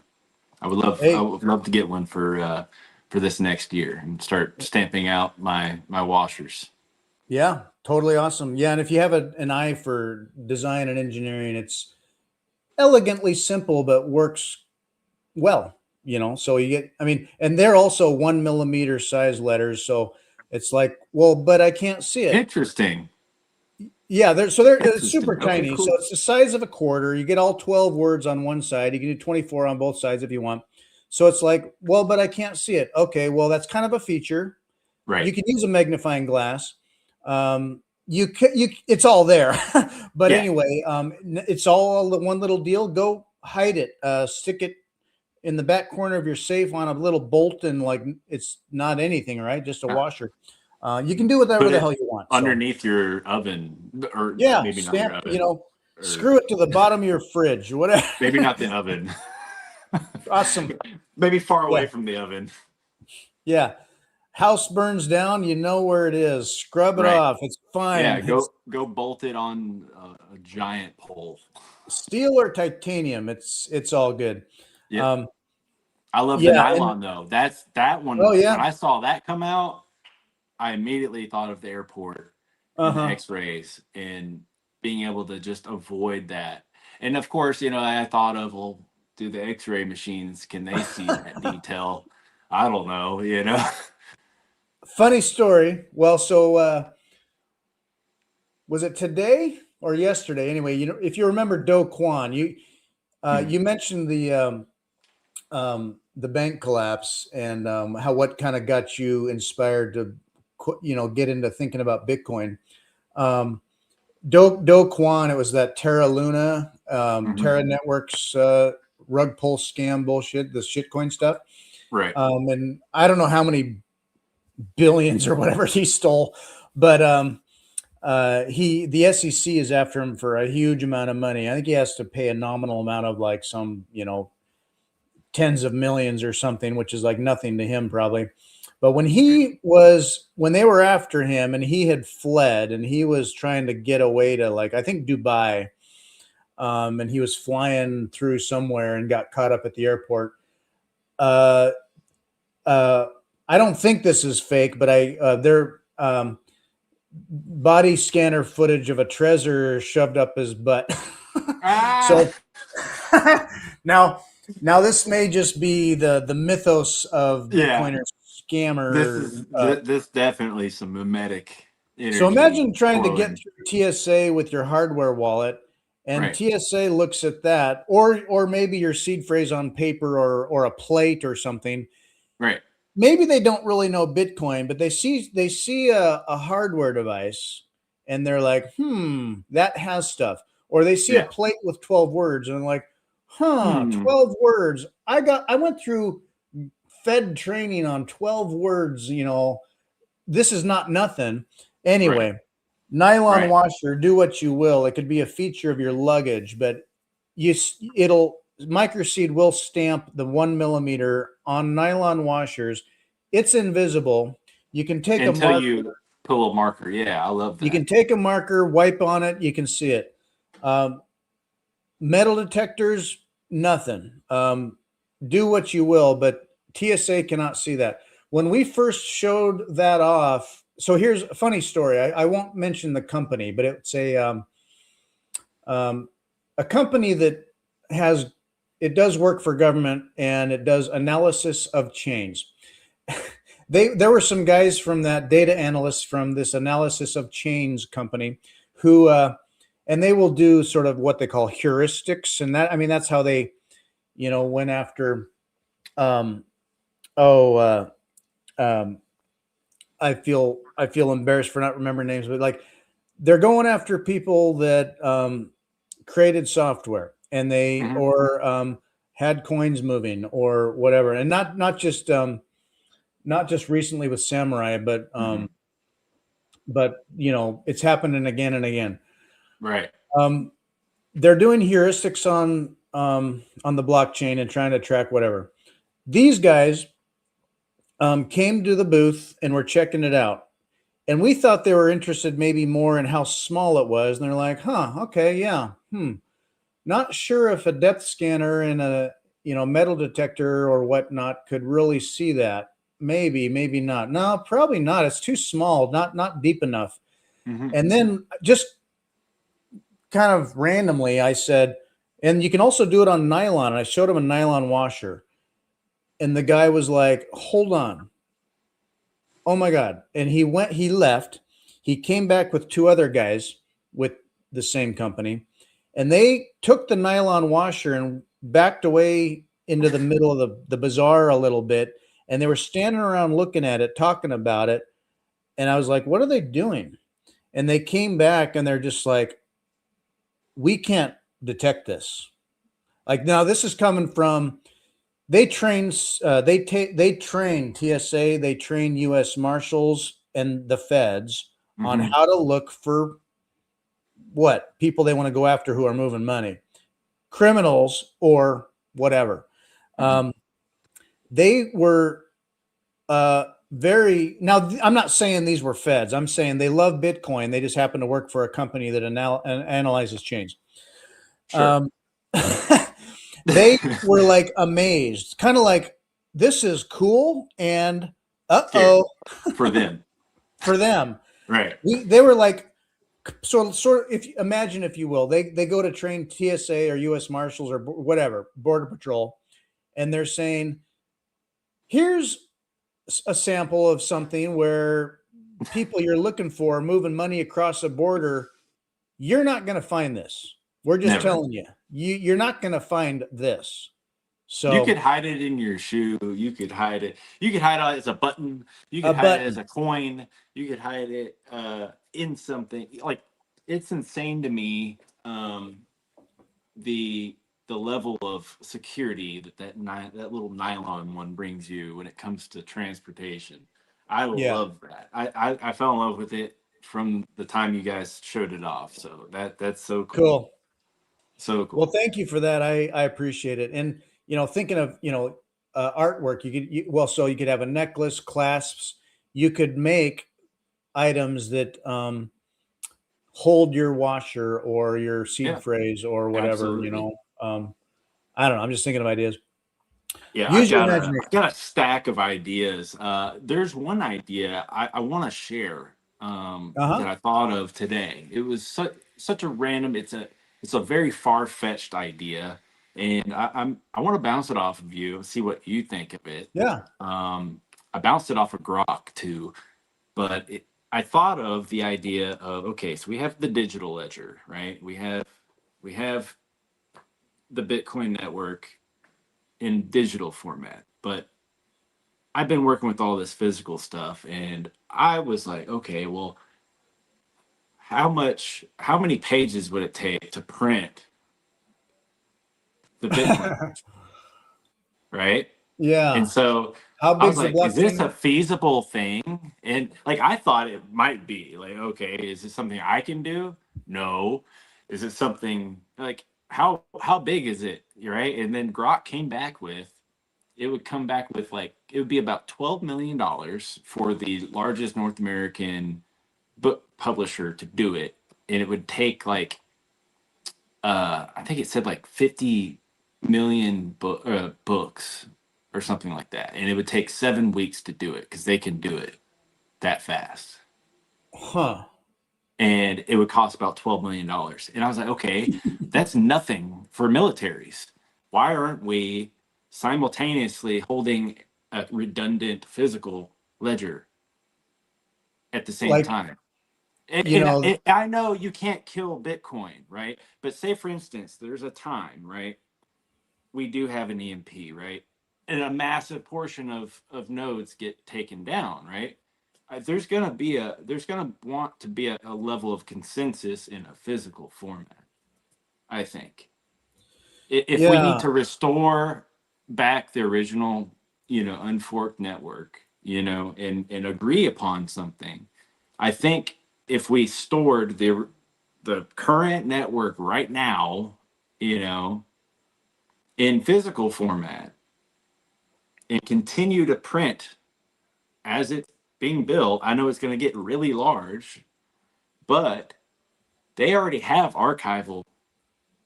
Speaker 2: I
Speaker 1: Hey,
Speaker 2: would love to get one for this next year and start stamping out my washers.
Speaker 1: yeah, totally awesome. Yeah, and if you have an eye for design and engineering, it's elegantly simple but works well. So you get, I mean, and they're also 1 millimeter size letters, so it's like, well, but I can't see it.
Speaker 2: Interesting.
Speaker 1: Yeah, they're it's super
Speaker 2: Interesting. Okay,
Speaker 1: tiny. So
Speaker 2: cool.
Speaker 1: it's the size of a quarter. You get all 12 words on one side. You can do 24 on both sides if you want. So it's like, well, but I can't see it. Okay, well, that's kind of a feature. You
Speaker 2: Right.
Speaker 1: can use a magnifying glass. It's all there. But
Speaker 2: Yeah.
Speaker 1: anyway, it's all the one little deal. Go hide it. Stick it in the back corner of your safe on a little bolt, and like it's not anything, right? Just a
Speaker 2: Uh,
Speaker 1: washer. You can do whatever
Speaker 2: Put
Speaker 1: the
Speaker 2: it
Speaker 1: hell you want. So
Speaker 2: underneath your oven, or
Speaker 1: yeah,
Speaker 2: maybe not your
Speaker 1: stamp.
Speaker 2: oven, or
Speaker 1: Screw it to the bottom of your fridge. Whatever.
Speaker 2: maybe not the oven.
Speaker 1: Awesome.
Speaker 2: Maybe far
Speaker 1: Yeah,
Speaker 2: away from the oven.
Speaker 1: yeah. House burns down, you know where it is. Scrub it
Speaker 2: Right.
Speaker 1: off. It's
Speaker 2: Yeah.
Speaker 1: fine. It's
Speaker 2: Go bolt it on a giant pole.
Speaker 1: steel or titanium. It's all good.
Speaker 2: Yep.
Speaker 1: Um,
Speaker 2: I love the
Speaker 1: yeah, and
Speaker 2: nylon though. That
Speaker 1: oh
Speaker 2: one.
Speaker 1: yeah.
Speaker 2: When I saw that come out, I immediately thought of the airport and the
Speaker 1: Uh-huh.
Speaker 2: X-rays and being able to just avoid that. And of course, you know, I thought of, well, do the X-ray machines, can they see that detail? I don't know, you know.
Speaker 1: Funny story. Well, so was it today or yesterday? Anyway, if you remember Do Kwon, you mentioned the bank collapse and how what kind of got you inspired to get into thinking about Bitcoin. Um, Do Kwon, it was that Terra Luna,
Speaker 2: Mhm.
Speaker 1: Terra Networks, rug pull scam bullshit, the shitcoin stuff.
Speaker 2: Right.
Speaker 1: And I don't know how many billions or whatever he stole, but the SEC is after him for a huge amount of money. I think he has to pay a nominal amount of like some, tens of millions or something, which is like nothing to him probably. But when they were after him and he had fled and he was trying to get away to like, I think Dubai, and he was flying through somewhere and got caught up at the airport. Uh, I don't think this is fake, but their body scanner footage of a Trezor shoved up his butt.
Speaker 2: Ah,
Speaker 1: So now this may just be the mythos of
Speaker 2: yeah.
Speaker 1: Bitcoiners scammer.
Speaker 2: This definitely some mimetic
Speaker 1: So
Speaker 2: energy
Speaker 1: imagine trying to get
Speaker 2: flowing.
Speaker 1: through TSA with your hardware wallet, and
Speaker 2: Right.
Speaker 1: TSA looks at that, or maybe your seed phrase on paper or a plate or something.
Speaker 2: Right.
Speaker 1: Maybe they don't really know Bitcoin, but they see a hardware device, and they're like, that has stuff. Or they see a
Speaker 2: Yeah.
Speaker 1: plate with 12 words, and they're like,
Speaker 2: Hmm.
Speaker 1: 12 words. I went through Fed training on 12 words. This is not nothing.
Speaker 2: Right.
Speaker 1: Anyway, nylon
Speaker 2: Right.
Speaker 1: washer, do what you will. It could be a feature of your luggage, but it'll MicroSeed will stamp the 1 millimeter on nylon washers. It's invisible. You can take a
Speaker 2: Until
Speaker 1: marker.
Speaker 2: you pull a marker. Yeah, I love
Speaker 1: You
Speaker 2: that.
Speaker 1: can take a marker, wipe on it. You can see it. Um, Metal detectors, nothing. Do what you will, but TSA cannot see that. When we first showed that off, so here's a funny story. I won't mention the company, but it's a company that does work for government and it does analysis of change. There were some guys from that data analysts from this analysis of change company who and they will do sort of what they call heuristics, and that, I mean, that's how they, went after, um, oh, um, I feel embarrassed for not remembering names, but like they're going after people that created software and they
Speaker 2: Hmm.
Speaker 1: or had coins moving or whatever, and not just recently with Samurai, but
Speaker 2: Hmm.
Speaker 1: it's happening again and again.
Speaker 2: Right.
Speaker 1: Um, they're doing heuristics on the blockchain and trying to track whatever. These guys came to the booth and were checking it out. And we thought they were interested maybe more in how small it was. And they're like, huh, okay, yeah. Not sure if a depth scanner and a metal detector or whatnot could really see that. Maybe, maybe not. No, probably not. It's too small, not deep enough.
Speaker 2: Hmm.
Speaker 1: And then just kind of randomly, I said, and you can also do it on nylon. And I showed him a nylon washer. And the guy was like, hold on. Oh my God. And he left. He came back with two other guys with the same company, and they took the nylon washer and backed away into the middle of the bazaar a little bit. And they were standing around looking at it, talking about it. And I was like, what are they doing? And they came back and they're just like, we can't detect this. Like, now this is coming from, they train TSA, they train U.S. Marshals and the feds on
Speaker 2: Hmm.
Speaker 1: how to look for what people they want to go after who are moving money, criminals or whatever.
Speaker 2: Hmm.
Speaker 1: Um, they were very now. I'm not saying these were feds. I'm saying they love Bitcoin. They just happen to work for a company that analyzes change.
Speaker 2: Sure.
Speaker 1: Um, they were like amazed, kind of like, this is cool, and
Speaker 2: Scary
Speaker 1: uh-oh,
Speaker 2: for them.
Speaker 1: for them.
Speaker 2: Right.
Speaker 1: They were like, sort of, if you imagine, if you will, they go to train TSA or US Marshals or whatever, Border Patrol, and they're saying, here's a sample of something where people you're looking for moving money across a border. You're not going to find this. We're just
Speaker 2: Never.
Speaker 1: telling you, you're not going to find this.
Speaker 2: You could
Speaker 1: So
Speaker 2: hide it in your shoe. You could hide it. You could hide it as a button. You could
Speaker 1: a
Speaker 2: hide it as
Speaker 1: button.
Speaker 2: a coin. You could hide it in something. Like, it's insane to me, the level of security that little nylon one brings you when it comes to transportation. I
Speaker 1: Yeah.
Speaker 2: love that. I fell in love with it from the time you guys showed it off. So that's so cool.
Speaker 1: Cool.
Speaker 2: So
Speaker 1: Well,
Speaker 2: cool.
Speaker 1: thank you for that. I appreciate it. And thinking of artwork, so you could have a necklace, clasps. You could make items that hold your washer or your seed
Speaker 2: Yeah,
Speaker 1: phrase or whatever.
Speaker 2: absolutely.
Speaker 1: I don't know. I'm just thinking of ideas.
Speaker 2: Yeah,
Speaker 1: Use your imagination.
Speaker 2: I got a stack of ideas. There's one idea I want to share,
Speaker 1: Uh
Speaker 2: that
Speaker 1: huh.
Speaker 2: I thought of today. It was such a random. It's a very far fetched idea, and I want to bounce it off of you and see what you think of it.
Speaker 1: Yeah.
Speaker 2: I bounced it off of Grok too, but I thought of the idea of, okay, so we have the digital ledger, right? We have the Bitcoin network in digital format, but I've been working with all this physical stuff, and I was like, okay, well, how many pages would it take to print the Bitcoin, right? And
Speaker 1: Yeah.
Speaker 2: so
Speaker 1: How
Speaker 2: I was
Speaker 1: big's the
Speaker 2: like, is this a
Speaker 1: blockchain?
Speaker 2: feasible thing? And like, I thought it might be like, okay, is this something I can do? No. Is it something like, how big is it? Right? And then Grok came back with, it would come back with like, it would be about $12 million for the largest North American book publisher to do it, and it would take like, I think it said like 50 million books or something like that, and it would take 7 weeks to do it because they can do it that fast,
Speaker 1: Huh.
Speaker 2: and it would cost about $12 million. And I was like, okay, that's nothing for militaries. Why aren't we simultaneously holding a redundant physical ledger at the same
Speaker 1: Like
Speaker 2: time?
Speaker 1: you know,
Speaker 2: I know you can't kill Bitcoin, right? But say, for instance, there's a time, right? We do have an EMP, right? And a massive portion of nodes get taken down, right? There's gonna want to be a level of consensus in a physical format. I think if we need
Speaker 1: yeah.
Speaker 2: to restore back the original, unforked network, and agree upon something, I think if we stored the current network right now, in physical format and continue to print as it's being built, I know it's going to get really large, but they already have archival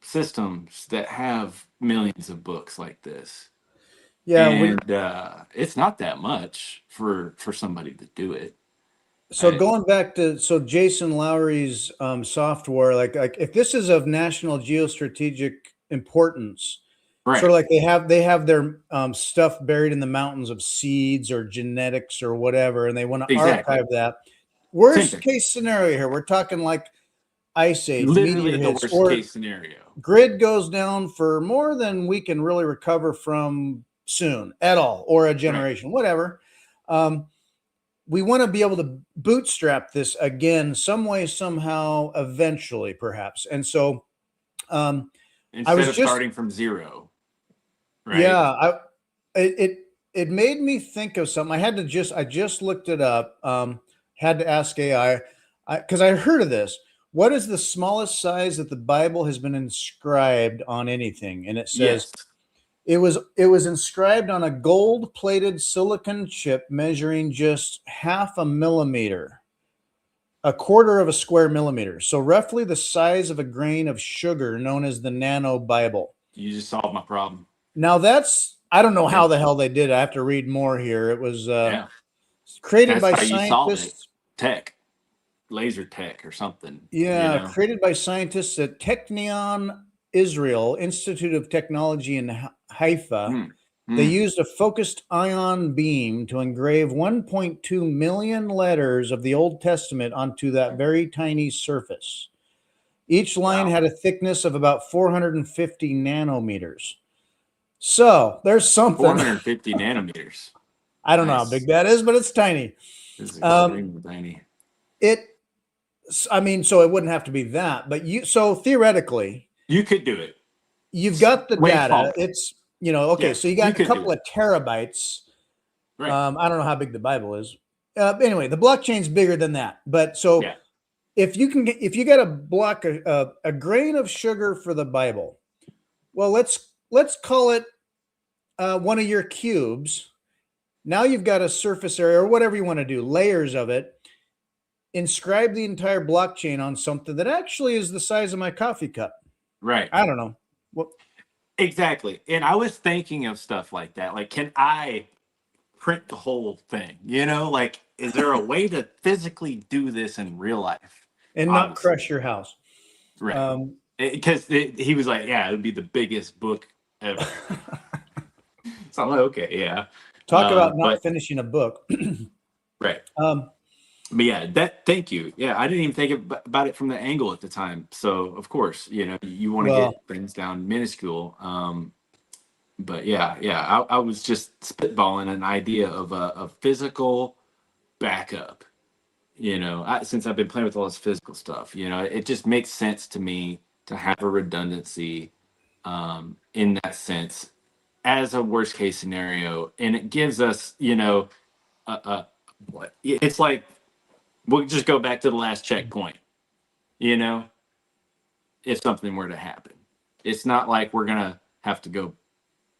Speaker 2: systems that have millions of books like this.
Speaker 1: Yeah,
Speaker 2: And it's not that much for somebody to do it.
Speaker 1: so
Speaker 2: I,
Speaker 1: going back to Jason Lowry's software, like if this is of national geostrategic importance, sort
Speaker 2: right,
Speaker 1: of like they have their stuff buried in the mountains of seeds or genetics or whatever, and they want to
Speaker 2: exactly.
Speaker 1: archive that.
Speaker 2: Same
Speaker 1: Worst
Speaker 2: thing.
Speaker 1: case scenario here, we're talking like ice age,
Speaker 2: Literally
Speaker 1: meteor
Speaker 2: the
Speaker 1: hits,
Speaker 2: worst
Speaker 1: or
Speaker 2: case scenario.
Speaker 1: grid goes down for more than we can really recover from soon at all, or a
Speaker 2: Right.
Speaker 1: generation, whatever. We want to be able to bootstrap this again, some way, somehow, eventually, perhaps. And so, I
Speaker 2: Instead
Speaker 1: was
Speaker 2: of
Speaker 1: just,
Speaker 2: starting from zero, right?
Speaker 1: yeah, it made me think of something. I just looked it up. Had to ask AI because I heard of this. What is the smallest size that the Bible has been inscribed on anything? And it says
Speaker 2: Yes.
Speaker 1: it was inscribed on a gold-plated silicon chip measuring just half a millimeter, a quarter of a square millimeter. So roughly the size of a grain of sugar, known as the Nano Bible.
Speaker 2: You just solved my problem.
Speaker 1: Now that's I don't know
Speaker 2: Yeah.
Speaker 1: how the hell they did it. I have to read more here. It was
Speaker 2: Yeah.
Speaker 1: created
Speaker 2: That's
Speaker 1: by
Speaker 2: how you solve it.
Speaker 1: scientists.
Speaker 2: Tech, laser tech or something,
Speaker 1: Yeah, created by scientists at Technion Israel Institute of Technology in Haifa.
Speaker 2: Hmm.
Speaker 1: They
Speaker 2: Hmm.
Speaker 1: used a focused ion beam to engrave 1.2 million letters of the Old Testament onto that very tiny surface. Each line
Speaker 2: Wow.
Speaker 1: had a thickness of about 450 nanometers. So there's something.
Speaker 2: 450 nanometers.
Speaker 1: I don't know how
Speaker 2: Nice.
Speaker 1: big that is, but it's tiny.
Speaker 2: This is
Speaker 1: Um,
Speaker 2: extremely tiny.
Speaker 1: it, I mean, so it wouldn't have to be that, but so theoretically,
Speaker 2: You could do it.
Speaker 1: you've got the
Speaker 2: Way
Speaker 1: data.
Speaker 2: smaller.
Speaker 1: It's, okay,
Speaker 2: Yeah,
Speaker 1: so you
Speaker 2: you
Speaker 1: got a
Speaker 2: could do
Speaker 1: couple
Speaker 2: it.
Speaker 1: of terabytes.
Speaker 2: Right.
Speaker 1: I don't know how big the Bible is. Anyway, the blockchain's bigger than that. But so
Speaker 2: Yeah.
Speaker 1: if you got a block a grain of sugar for the Bible, well, let's call it one of your cubes. Now you've got a surface area or whatever you want to do, layers of it. Inscribe the entire blockchain on something that actually is the size of my coffee cup.
Speaker 2: Right.
Speaker 1: I don't know. What
Speaker 2: Exactly. And I was thinking of stuff like that. Like, can I print the whole thing? Like, is there a way to physically do this in real life?
Speaker 1: and not
Speaker 2: Obviously.
Speaker 1: crush your house.
Speaker 2: Right.
Speaker 1: Um,
Speaker 2: Because he was like, yeah, it would be the biggest book ever. So I'm like, okay, yeah.
Speaker 1: talk about not
Speaker 2: But
Speaker 1: finishing a book.
Speaker 2: right.
Speaker 1: um,
Speaker 2: But yeah, thank you. Yeah, I didn't even think about it from the angle at the time. So of course, you want to
Speaker 1: well,
Speaker 2: get things down minuscule. But yeah, I was just spitballing an idea of a physical backup. Since I've been playing with all this physical stuff, it just makes sense to me to have a redundancy in that sense as a worst case scenario, and it gives us, what it's like. We'll just go back to the last checkpoint. You know, if something were to happen, it's not like we're gonna have to go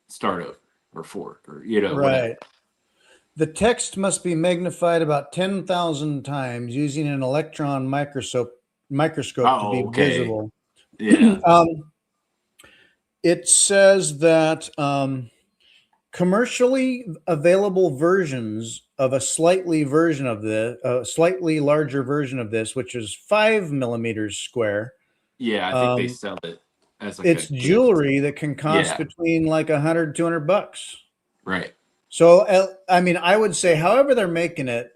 Speaker 2: start over or fork or whatever.
Speaker 1: right. The text must be magnified about 10,000 times using an electron microscope to be
Speaker 2: Oh, okay.
Speaker 1: visible.
Speaker 2: Yeah.
Speaker 1: um, it says that commercially available versions of a slightly larger version of this, which is 5 millimeters square.
Speaker 2: Yeah, I think they
Speaker 1: Um,
Speaker 2: sell it as like a
Speaker 1: it's
Speaker 2: gift.
Speaker 1: jewelry that can cost
Speaker 2: Yeah.
Speaker 1: between like 100, $200.
Speaker 2: Right.
Speaker 1: So, I mean, I would say, however they're making it,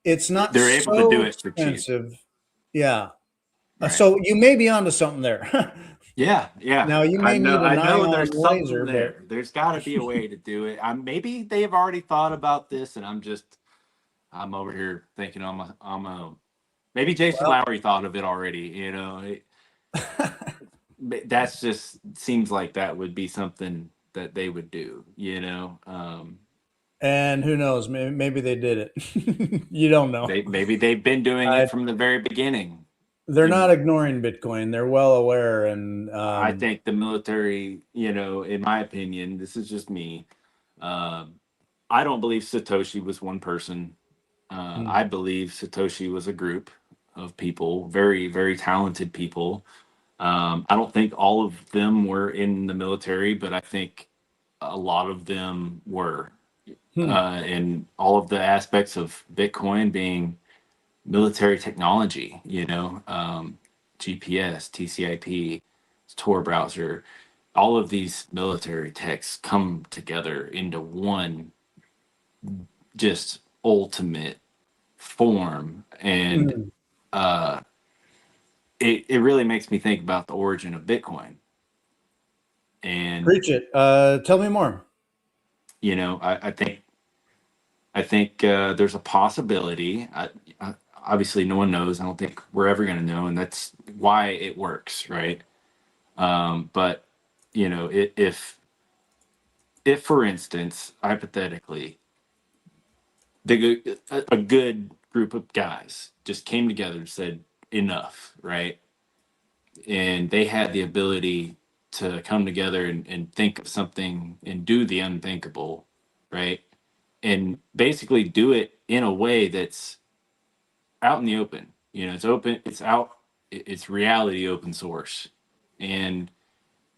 Speaker 1: it's not
Speaker 2: They're able to do
Speaker 1: so
Speaker 2: it for cheap.
Speaker 1: expensive. Yeah.
Speaker 2: Right.
Speaker 1: So you may be onto something there.
Speaker 2: Yeah, yeah.
Speaker 1: Now you may need
Speaker 2: I
Speaker 1: an
Speaker 2: know
Speaker 1: ion
Speaker 2: there's something
Speaker 1: laser, but
Speaker 2: there. There's got to be a way to do it. Maybe they've already thought about this, and I'm over here thinking on my own. Maybe Jason
Speaker 1: well,
Speaker 2: Lowry thought of it already. That's just seems like that would be something that they would do.
Speaker 1: and who knows? Maybe they did it. You don't know.
Speaker 2: Maybe they've been doing
Speaker 1: I,
Speaker 2: it from the very beginning.
Speaker 1: they're
Speaker 2: And
Speaker 1: not ignoring Bitcoin. They're well aware, and
Speaker 2: I think the military, in my opinion, this is just me. Um, I don't believe Satoshi was one person.
Speaker 1: mm,
Speaker 2: I believe Satoshi was a group of people, very, very talented people. I don't think all of them were in the military, but I think a lot of them were.
Speaker 1: hmm,
Speaker 2: In all of the aspects of Bitcoin being military technology, GPS, TCP, Tor browser, all of these military techs come together into one just ultimate form. And
Speaker 1: mm.
Speaker 2: uh, it really makes me think about the origin of Bitcoin. And,
Speaker 1: Preach it. Tell me more.
Speaker 2: I think there's a possibility. Obviously, no one knows. I don't think we're ever going to know, and that's why it works, right? But if for instance, hypothetically, a good group of guys just came together and said enough, right? And they had the ability to come together and think of something and do the unthinkable, right? And basically do it in a way that's out in the open. It's open, it's out, it's reality open source. And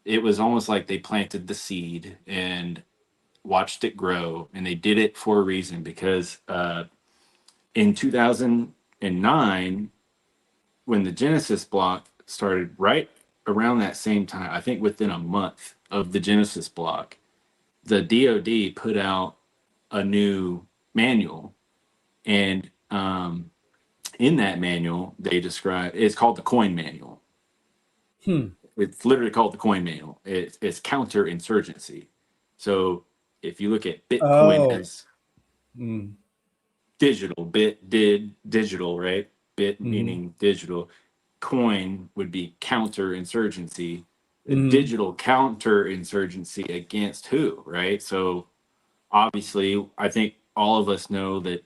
Speaker 2: it was almost like they planted the seed and watched it grow. And they did it for a reason because in 2009, when the Genesis block started, right around that same time, I think within a month of the Genesis block, the DoD put out a new manual. And in that manual, they describe it's called the Coin Manual.
Speaker 1: Hmm.
Speaker 2: It's literally called the Coin Manual. It's counterinsurgency. So if you look at Bitcoin
Speaker 1: Oh,
Speaker 2: as
Speaker 1: mm,
Speaker 2: digital, right? Bit
Speaker 1: mm-hmm,
Speaker 2: meaning digital. Coin would be counterinsurgency. A
Speaker 1: mm-hmm,
Speaker 2: digital counterinsurgency against who, right? So obviously, I think all of us know that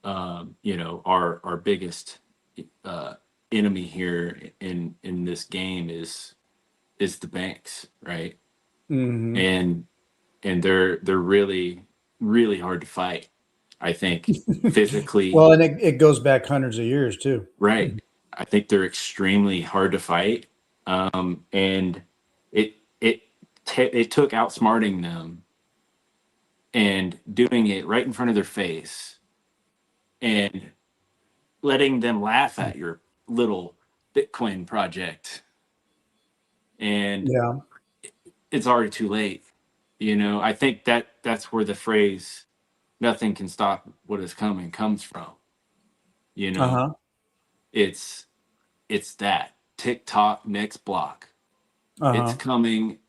Speaker 2: our biggest uh, enemy here in this game is the banks, right?
Speaker 1: mm-hmm.
Speaker 2: And they're really really hard to fight. I think physically,
Speaker 1: Well, and it goes back hundreds of years too.
Speaker 2: right? I think they're extremely hard to fight, and it it it took outsmarting them and doing it right in front of their face and letting them laugh at your little Bitcoin project, and
Speaker 1: Yeah.
Speaker 2: it's already too late. I think that's where the phrase "nothing can stop what is coming" comes from. You know,
Speaker 1: Uh-huh.
Speaker 2: it's that TikTok next block. It's
Speaker 1: Uh-huh.
Speaker 2: coming.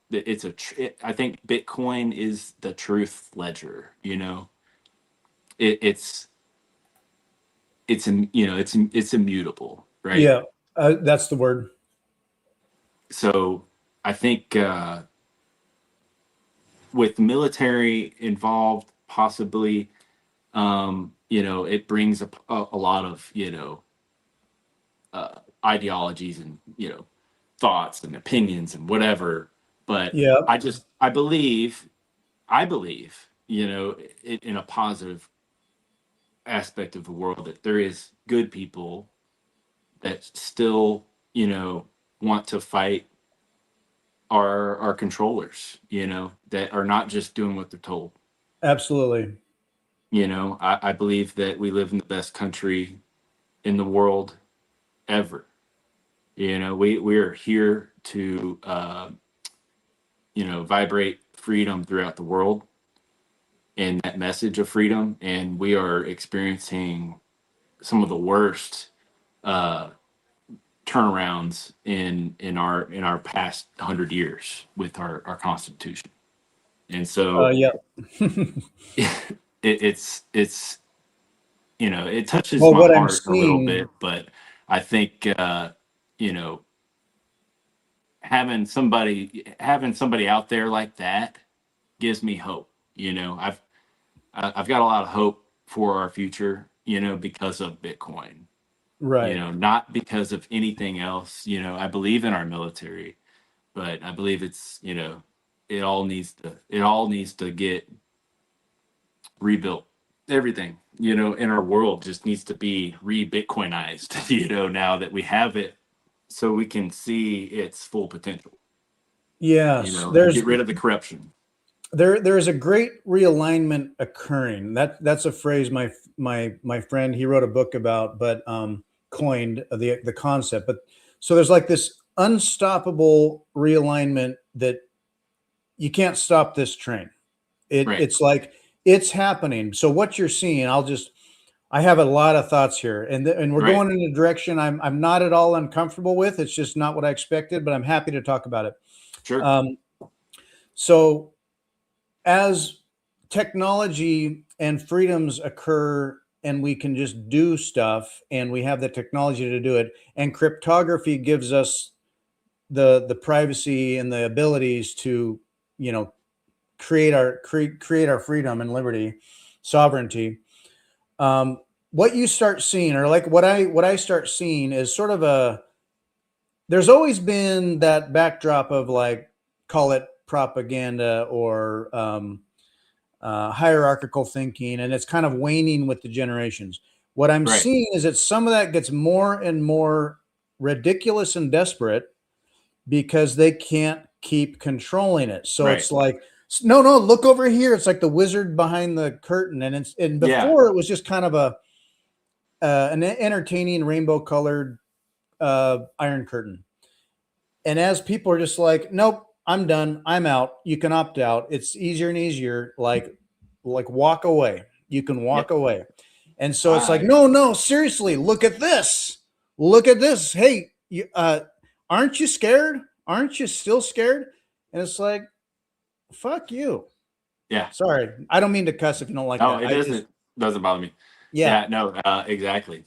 Speaker 2: I think Bitcoin is the truth ledger. It, it's it's immutable, right?
Speaker 1: Yeah. That's the word.
Speaker 2: So I think with military involved, possibly, it brings a lot of ideologies and thoughts and opinions and whatever. But
Speaker 1: Yeah.
Speaker 2: I believe in a positive aspect of the world that there is good people that still want to fight our controllers, that are not just doing what they're told.
Speaker 1: Absolutely.
Speaker 2: I believe that we live in the best country in the world ever. We are here to vibrate freedom throughout the world and that message of freedom, and we are experiencing some of the worst turnarounds in our past 100 years with our Constitution. And so
Speaker 1: Yeah.
Speaker 2: it's it touches
Speaker 1: Well,
Speaker 2: my
Speaker 1: what I'm
Speaker 2: heart a little
Speaker 1: seeing,
Speaker 2: bit, but I think you know having somebody out there like that gives me hope. I've got a lot of hope for our future, because of Bitcoin.
Speaker 1: right.
Speaker 2: Not because of anything else. I believe in our military, but I believe it all needs to get rebuilt. Everything, in our world just needs to be re-Bitcoinized, now that we have it, so we can see its full potential,
Speaker 1: Yes,
Speaker 2: and get rid of the corruption.
Speaker 1: there is a great realignment occurring. That's a phrase my friend, he wrote a book about, but coined the concept. But so there's like this unstoppable realignment that you can't stop this train.
Speaker 2: Right.
Speaker 1: It's like it's happening. So what you're seeing, I have a lot of thoughts here, and we're
Speaker 2: Right.
Speaker 1: going in a direction I'm not at all uncomfortable with. It's just not what I expected, but I'm happy to talk about it.
Speaker 2: Sure.
Speaker 1: Um, so as technology and freedoms occur and we can just do stuff and we have the technology to do it, and cryptography gives us the privacy and the abilities to, you know, create our freedom and liberty, sovereignty. What you start seeing, or like what I start seeing, is sort of there's always been that backdrop of, like, call it propaganda or hierarchical thinking, and it's kind of waning with the generations. What I'm
Speaker 2: Right.
Speaker 1: seeing is that some of that gets more and more ridiculous and desperate because they can't keep controlling it. So
Speaker 2: Right.
Speaker 1: it's like, no, no, look over here. It's like the wizard behind the curtain, and
Speaker 2: Yeah.
Speaker 1: before it was just kind of an entertaining rainbow colored iron curtain. And as people are just like, nope, I'm done, I'm out, you can opt out. It's easier and easier. Like walk away. You can walk
Speaker 2: Yep.
Speaker 1: away. And so it's like,
Speaker 2: I
Speaker 1: no, no, seriously, look at this. Look at this. Hey, aren't you scared? Aren't you still scared? And it's like, fuck you.
Speaker 2: Yeah.
Speaker 1: Sorry, I don't mean to cuss if you don't like
Speaker 2: No,
Speaker 1: that.
Speaker 2: it
Speaker 1: I just,
Speaker 2: doesn't bother me.
Speaker 1: yeah.
Speaker 2: Yeah. No. Exactly.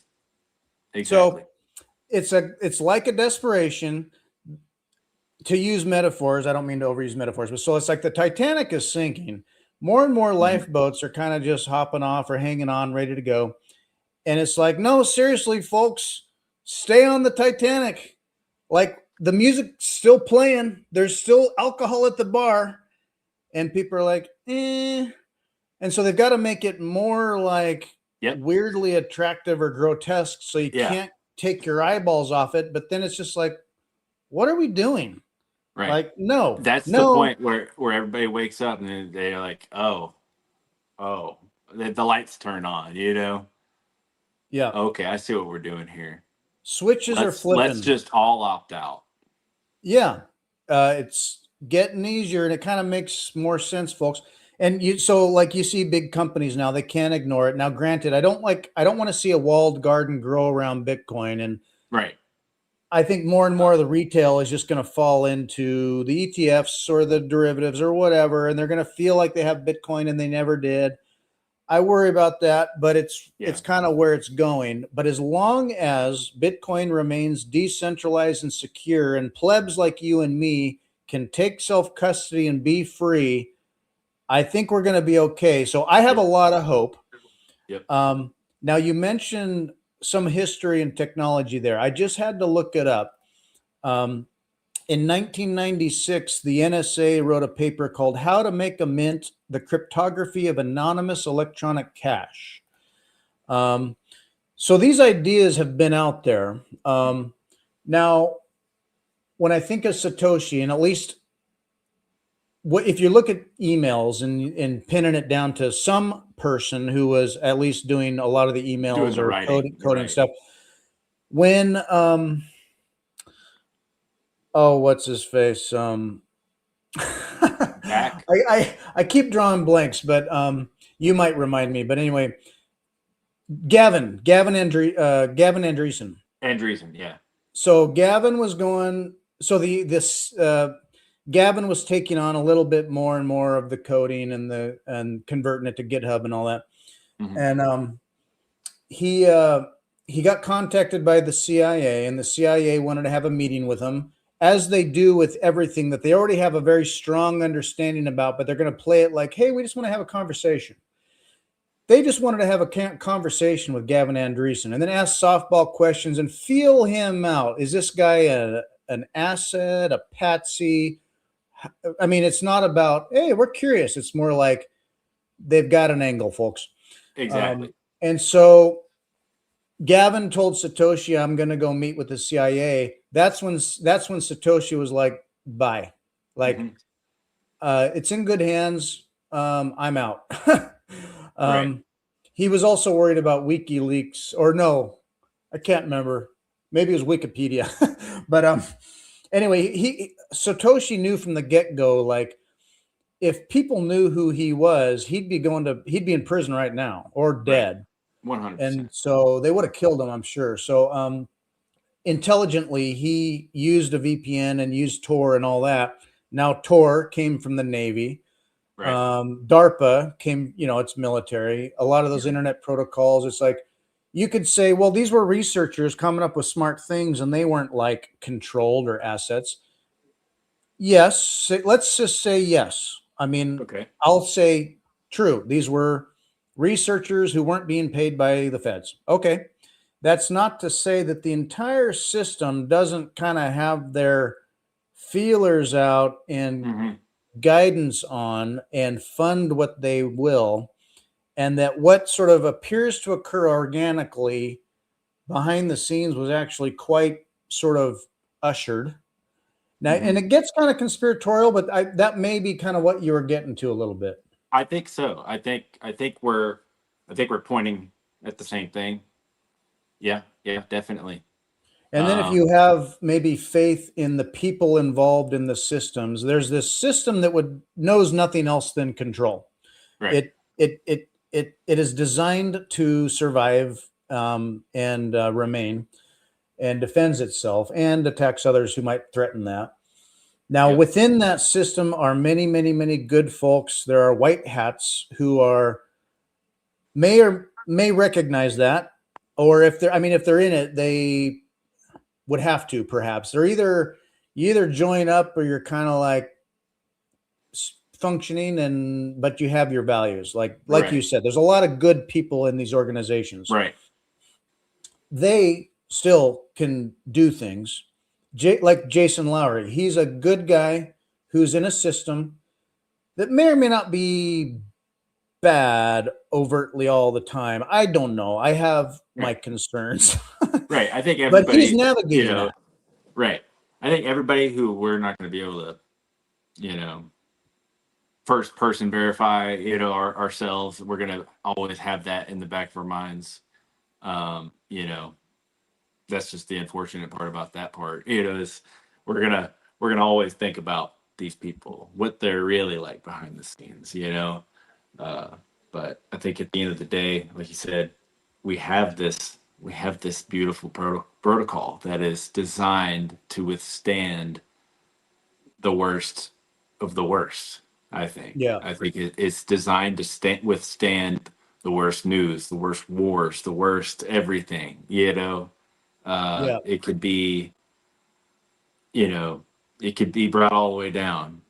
Speaker 2: Exactly.
Speaker 1: So it's like a desperation, to use metaphors. I don't mean to overuse metaphors, but so it's like the Titanic is sinking. More and more
Speaker 2: Mhm.
Speaker 1: lifeboats are kind of just hopping off or hanging on, ready to go. And it's like, no, seriously, folks, stay on the Titanic. Like, the music's still playing. There's still alcohol at the bar. And people are like, eh. And so they've got to make it more like
Speaker 2: Yep.
Speaker 1: weirdly attractive or grotesque so you
Speaker 2: Yeah.
Speaker 1: can't take your eyeballs off it. But then it's just like, what are we doing?
Speaker 2: Right.
Speaker 1: Like, no,
Speaker 2: That's the
Speaker 1: no.
Speaker 2: point where everybody wakes up and they're like, oh, the lights turn on.
Speaker 1: Yeah.
Speaker 2: Okay, I see what we're doing here.
Speaker 1: Switches are
Speaker 2: Let's
Speaker 1: flipping.
Speaker 2: just all opt out.
Speaker 1: Yeah. It's getting easier, and it kind of makes more sense, folks. And so like you see big companies now, they can't ignore it. Now, granted, I don't want to see a walled garden grow around Bitcoin. And
Speaker 2: Right.
Speaker 1: I think more and more of the retail is just going to fall into the ETFs or the derivatives or whatever. And they're going to feel like they have Bitcoin and they never did. I worry about that, but
Speaker 2: Yeah.
Speaker 1: it's kind of where it's going. But as long as Bitcoin remains decentralized and secure, and plebs like you and me can take self custody and be free, I think we're going to be okay. So I have a
Speaker 2: Yep.
Speaker 1: lot of hope.
Speaker 2: Yep.
Speaker 1: Now, you mentioned some history and technology there. I just had to look it up. Um, in 1996, the NSA wrote a paper called "How to Make a Mint: The Cryptography of Anonymous Electronic Cash." Um, so these ideas have been out there. Now, when I think of Satoshi, and at least what if you look at emails and pinning it down to some person who was at least doing a lot of the
Speaker 2: Doing
Speaker 1: emails
Speaker 2: the
Speaker 1: or
Speaker 2: writing. You're
Speaker 1: coding
Speaker 2: right.
Speaker 1: stuff, when oh, what's his face?
Speaker 2: Back.
Speaker 1: I keep drawing blanks, but you might remind me. But anyway, Gavin Andreessen.
Speaker 2: Andreessen. Yeah.
Speaker 1: So Gavin was going. So this Gavin was taking on a little bit more and more of the coding and converting it to GitHub and all that.
Speaker 2: Mhm.
Speaker 1: And he got contacted by the CIA, and the CIA wanted to have a meeting with him, as they do with everything that they already have a very strong understanding about, but they're going to play it like, hey, we just want to have a conversation. They just wanted to have a conversation with Gavin Andreessen and then ask softball questions and feel him out. Is this guy an asset, a patsy? I mean, it's not about, hey, we're curious. It's more like they've got an angle, folks.
Speaker 2: Exactly.
Speaker 1: And so Gavin told Satoshi, I'm going to go meet with the CIA. That's when Satoshi was like, bye. Like,
Speaker 2: Mhm.
Speaker 1: it's in good hands. I'm out.
Speaker 2: Right.
Speaker 1: He was also worried about WikiLeaks, or no, I can't remember. Maybe it was Wikipedia. But anyway, Satoshi knew from the get-go, like, if people knew who he was, he'd be in prison right now or
Speaker 2: Right.
Speaker 1: dead. And
Speaker 2: 100%.
Speaker 1: so they would have killed him, I'm sure. So intelligently, he used a VPN and used Tor and all that. Now Tor came from the Navy.
Speaker 2: Right.
Speaker 1: DARPA came, it's military. A lot of those
Speaker 2: Yeah.
Speaker 1: internet protocols, it's like you could say, well, these were researchers coming up with smart things and they weren't like controlled or assets. Yes, let's just say yes. I mean,
Speaker 2: Okay.
Speaker 1: I'll say true. These were researchers who weren't being paid by the feds. Okay. That's not to say that the entire system doesn't kind of have their feelers out and
Speaker 2: Mhm.
Speaker 1: guidance on and fund what they will, and that what sort of appears to occur organically behind the scenes was actually quite sort of ushered. Now, and
Speaker 2: Mhm.
Speaker 1: it gets kind of conspiratorial, but that may be kind of what you were getting to a little bit.
Speaker 2: I think so. I think we're pointing at the same thing. Yeah. Yeah, definitely.
Speaker 1: And then if
Speaker 2: Um,
Speaker 1: you have maybe faith in the people involved in the systems, there's this system that would knows nothing else than control.
Speaker 2: right.
Speaker 1: It is designed to survive and remain and defends itself and attacks others who might threaten that. Now,
Speaker 2: Yep.
Speaker 1: within that system are many, many, many good folks. There are white hats who are may recognize that, or if they're in it, they would have to perhaps. You either join up or you're kind of like functioning but you have your values. Like you
Speaker 2: Right.
Speaker 1: said, there's a lot of good people in these organizations.
Speaker 2: Right.
Speaker 1: They still can do things. Like Jason Lowry, he's a good guy who's in a system that may or may not be bad overtly all the time. I don't know. I have my
Speaker 2: Right.
Speaker 1: concerns,
Speaker 2: Right. I think
Speaker 1: but he's
Speaker 2: everybody,
Speaker 1: navigating that.
Speaker 2: right. I think everybody who we're not going to be able to, you know, first person verify, ourselves, we're going to always have that in the back of our minds. Um, you know, that's just the unfortunate part about that part. Is we're gonna we're gonna always think about these people, what they're really like behind the scenes. Uh, but I think at the end of the day, like you said, we have this beautiful protocol that is designed to withstand the worst of the worst. I think.
Speaker 1: Yeah.
Speaker 2: I think it's designed to withstand the worst news, the worst wars, the worst everything.
Speaker 1: Yeah.
Speaker 2: It could be, you know, it could be brought all the way down,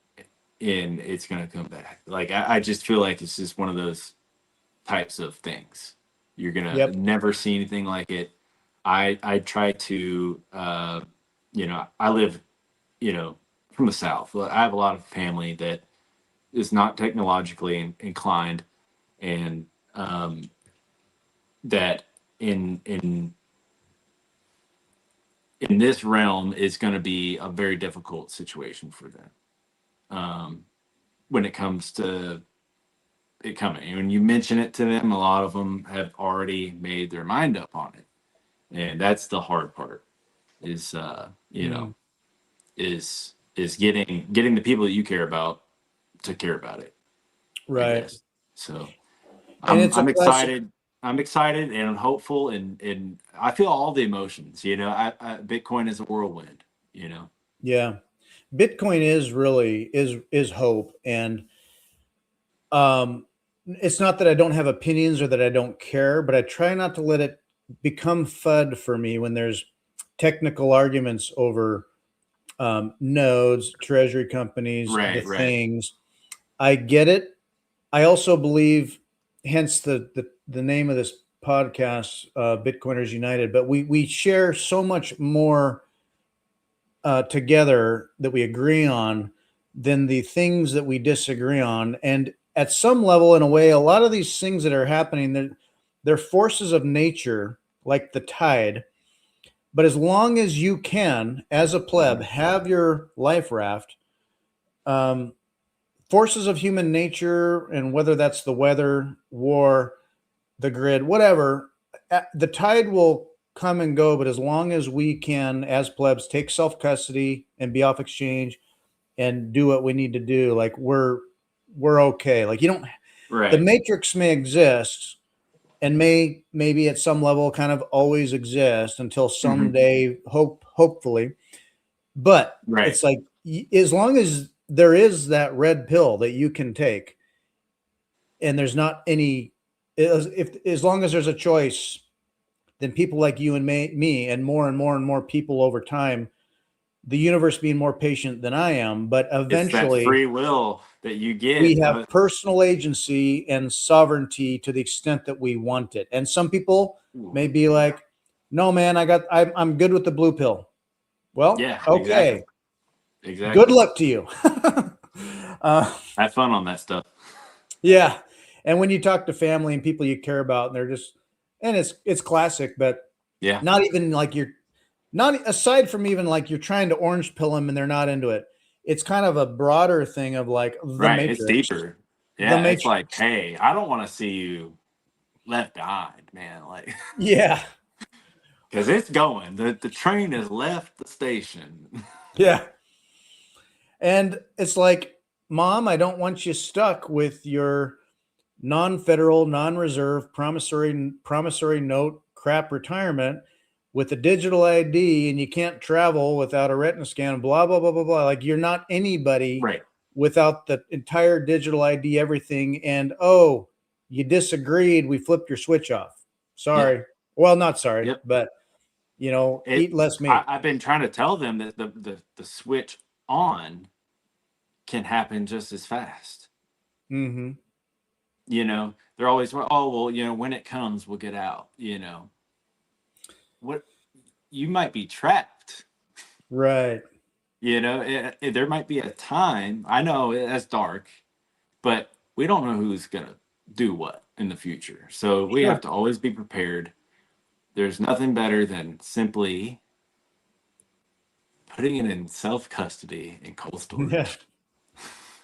Speaker 2: and it's gonna come back. Like I just feel like it's just one of those types of things. You're gonna
Speaker 1: Yep.
Speaker 2: never see anything like it. I try to, I live, from the South. I have a lot of family that is not technologically inclined, and that in this realm is going to be a very difficult situation for them, when it comes to it coming. And when you mention it to them, a lot of them have already made their mind up on it, and that's the hard part. Is
Speaker 1: Mm,
Speaker 2: is getting the people that you care about to care about it, I
Speaker 1: right.
Speaker 2: guess. So
Speaker 1: And
Speaker 2: I'm
Speaker 1: it's a
Speaker 2: I'm
Speaker 1: classic.
Speaker 2: excited. I'm excited and I'm hopeful, and I feel all the emotions. Bitcoin is a whirlwind.
Speaker 1: Yeah. Bitcoin is really is hope. And um it's not that I don't have opinions or that I don't care, but I try not to let it become FUD for me when there's technical arguments over nodes, treasury companies, the
Speaker 2: Right, right.
Speaker 1: things. I get it. I also believe, hence the name of this podcast, Bitcoiners United. But we share so much more together that we agree on than the things that we disagree on. And at some level, in a way, a lot of these things that are happening, they're forces of nature, like the tide. But as long as you can, as a pleb,
Speaker 2: Mhm.
Speaker 1: have your life raft, um, forces of human nature, and whether that's the weather, war, the grid, whatever, the tide will come and go. But as long as we can, as plebs, take self custody and be off exchange and do what we need to do, like we're okay. Like you don't, the
Speaker 2: Right.
Speaker 1: matrix may exist and maybe at some level kind of always exist until
Speaker 2: Hmm.
Speaker 1: someday, hopefully. But
Speaker 2: Right.
Speaker 1: it's like as long as there is that red pill that you can take, and there's not any, if as long as there's a choice, then people like you and me and more people over time, the universe being more patient than I am, but
Speaker 2: It's that
Speaker 1: eventually
Speaker 2: free will that you
Speaker 1: we
Speaker 2: get.
Speaker 1: have personal agency and sovereignty to the extent that we want it. And some people
Speaker 2: Ooh.
Speaker 1: may be like, no, man, I'm good with the blue pill. Well,
Speaker 2: Yeah, exactly.
Speaker 1: okay. Good
Speaker 2: Exactly.
Speaker 1: luck to you. uh,
Speaker 2: Have fun on that stuff.
Speaker 1: yeah. And when you talk to family and people you care about, and they're just, and it's classic, but
Speaker 2: Yeah.
Speaker 1: not even like you're not, aside from even like you're trying to orange pill them and they're not into it. It's kind of a broader thing of like the
Speaker 2: Right. It's
Speaker 1: matrix,
Speaker 2: deeper.
Speaker 1: the
Speaker 2: Yeah. It's like,
Speaker 1: matrix.
Speaker 2: hey, I don't want to see you left behind, man. Like,
Speaker 1: Yeah.
Speaker 2: because it's going. The train has left the station.
Speaker 1: Yeah. And it's like, mom, I don't want you stuck with your non-federal, non-reserve, promissory note crap retirement with a digital ID, and you can't travel without a retina scan, blah blah blah blah blah. Like you're not anybody
Speaker 2: Right.
Speaker 1: without the entire digital ID, everything. And oh, you disagreed, we flipped your switch off.
Speaker 2: Yeah.
Speaker 1: Sorry. Well, not sorry,
Speaker 2: Yep.
Speaker 1: but
Speaker 2: It.
Speaker 1: eat less meat.
Speaker 2: I've been trying to tell them that the switch on can happen just as fast.
Speaker 1: Mm-hmm.
Speaker 2: They're always, oh well, when it comes, we'll get out. What, you might be trapped.
Speaker 1: Right.
Speaker 2: There might be a time. I know that's dark, but we don't know who's gonna do what in the future. So we have
Speaker 1: Sure.
Speaker 2: to always be prepared. There's nothing better than simply putting it in self custody in cold
Speaker 1: Yeah.
Speaker 2: storage.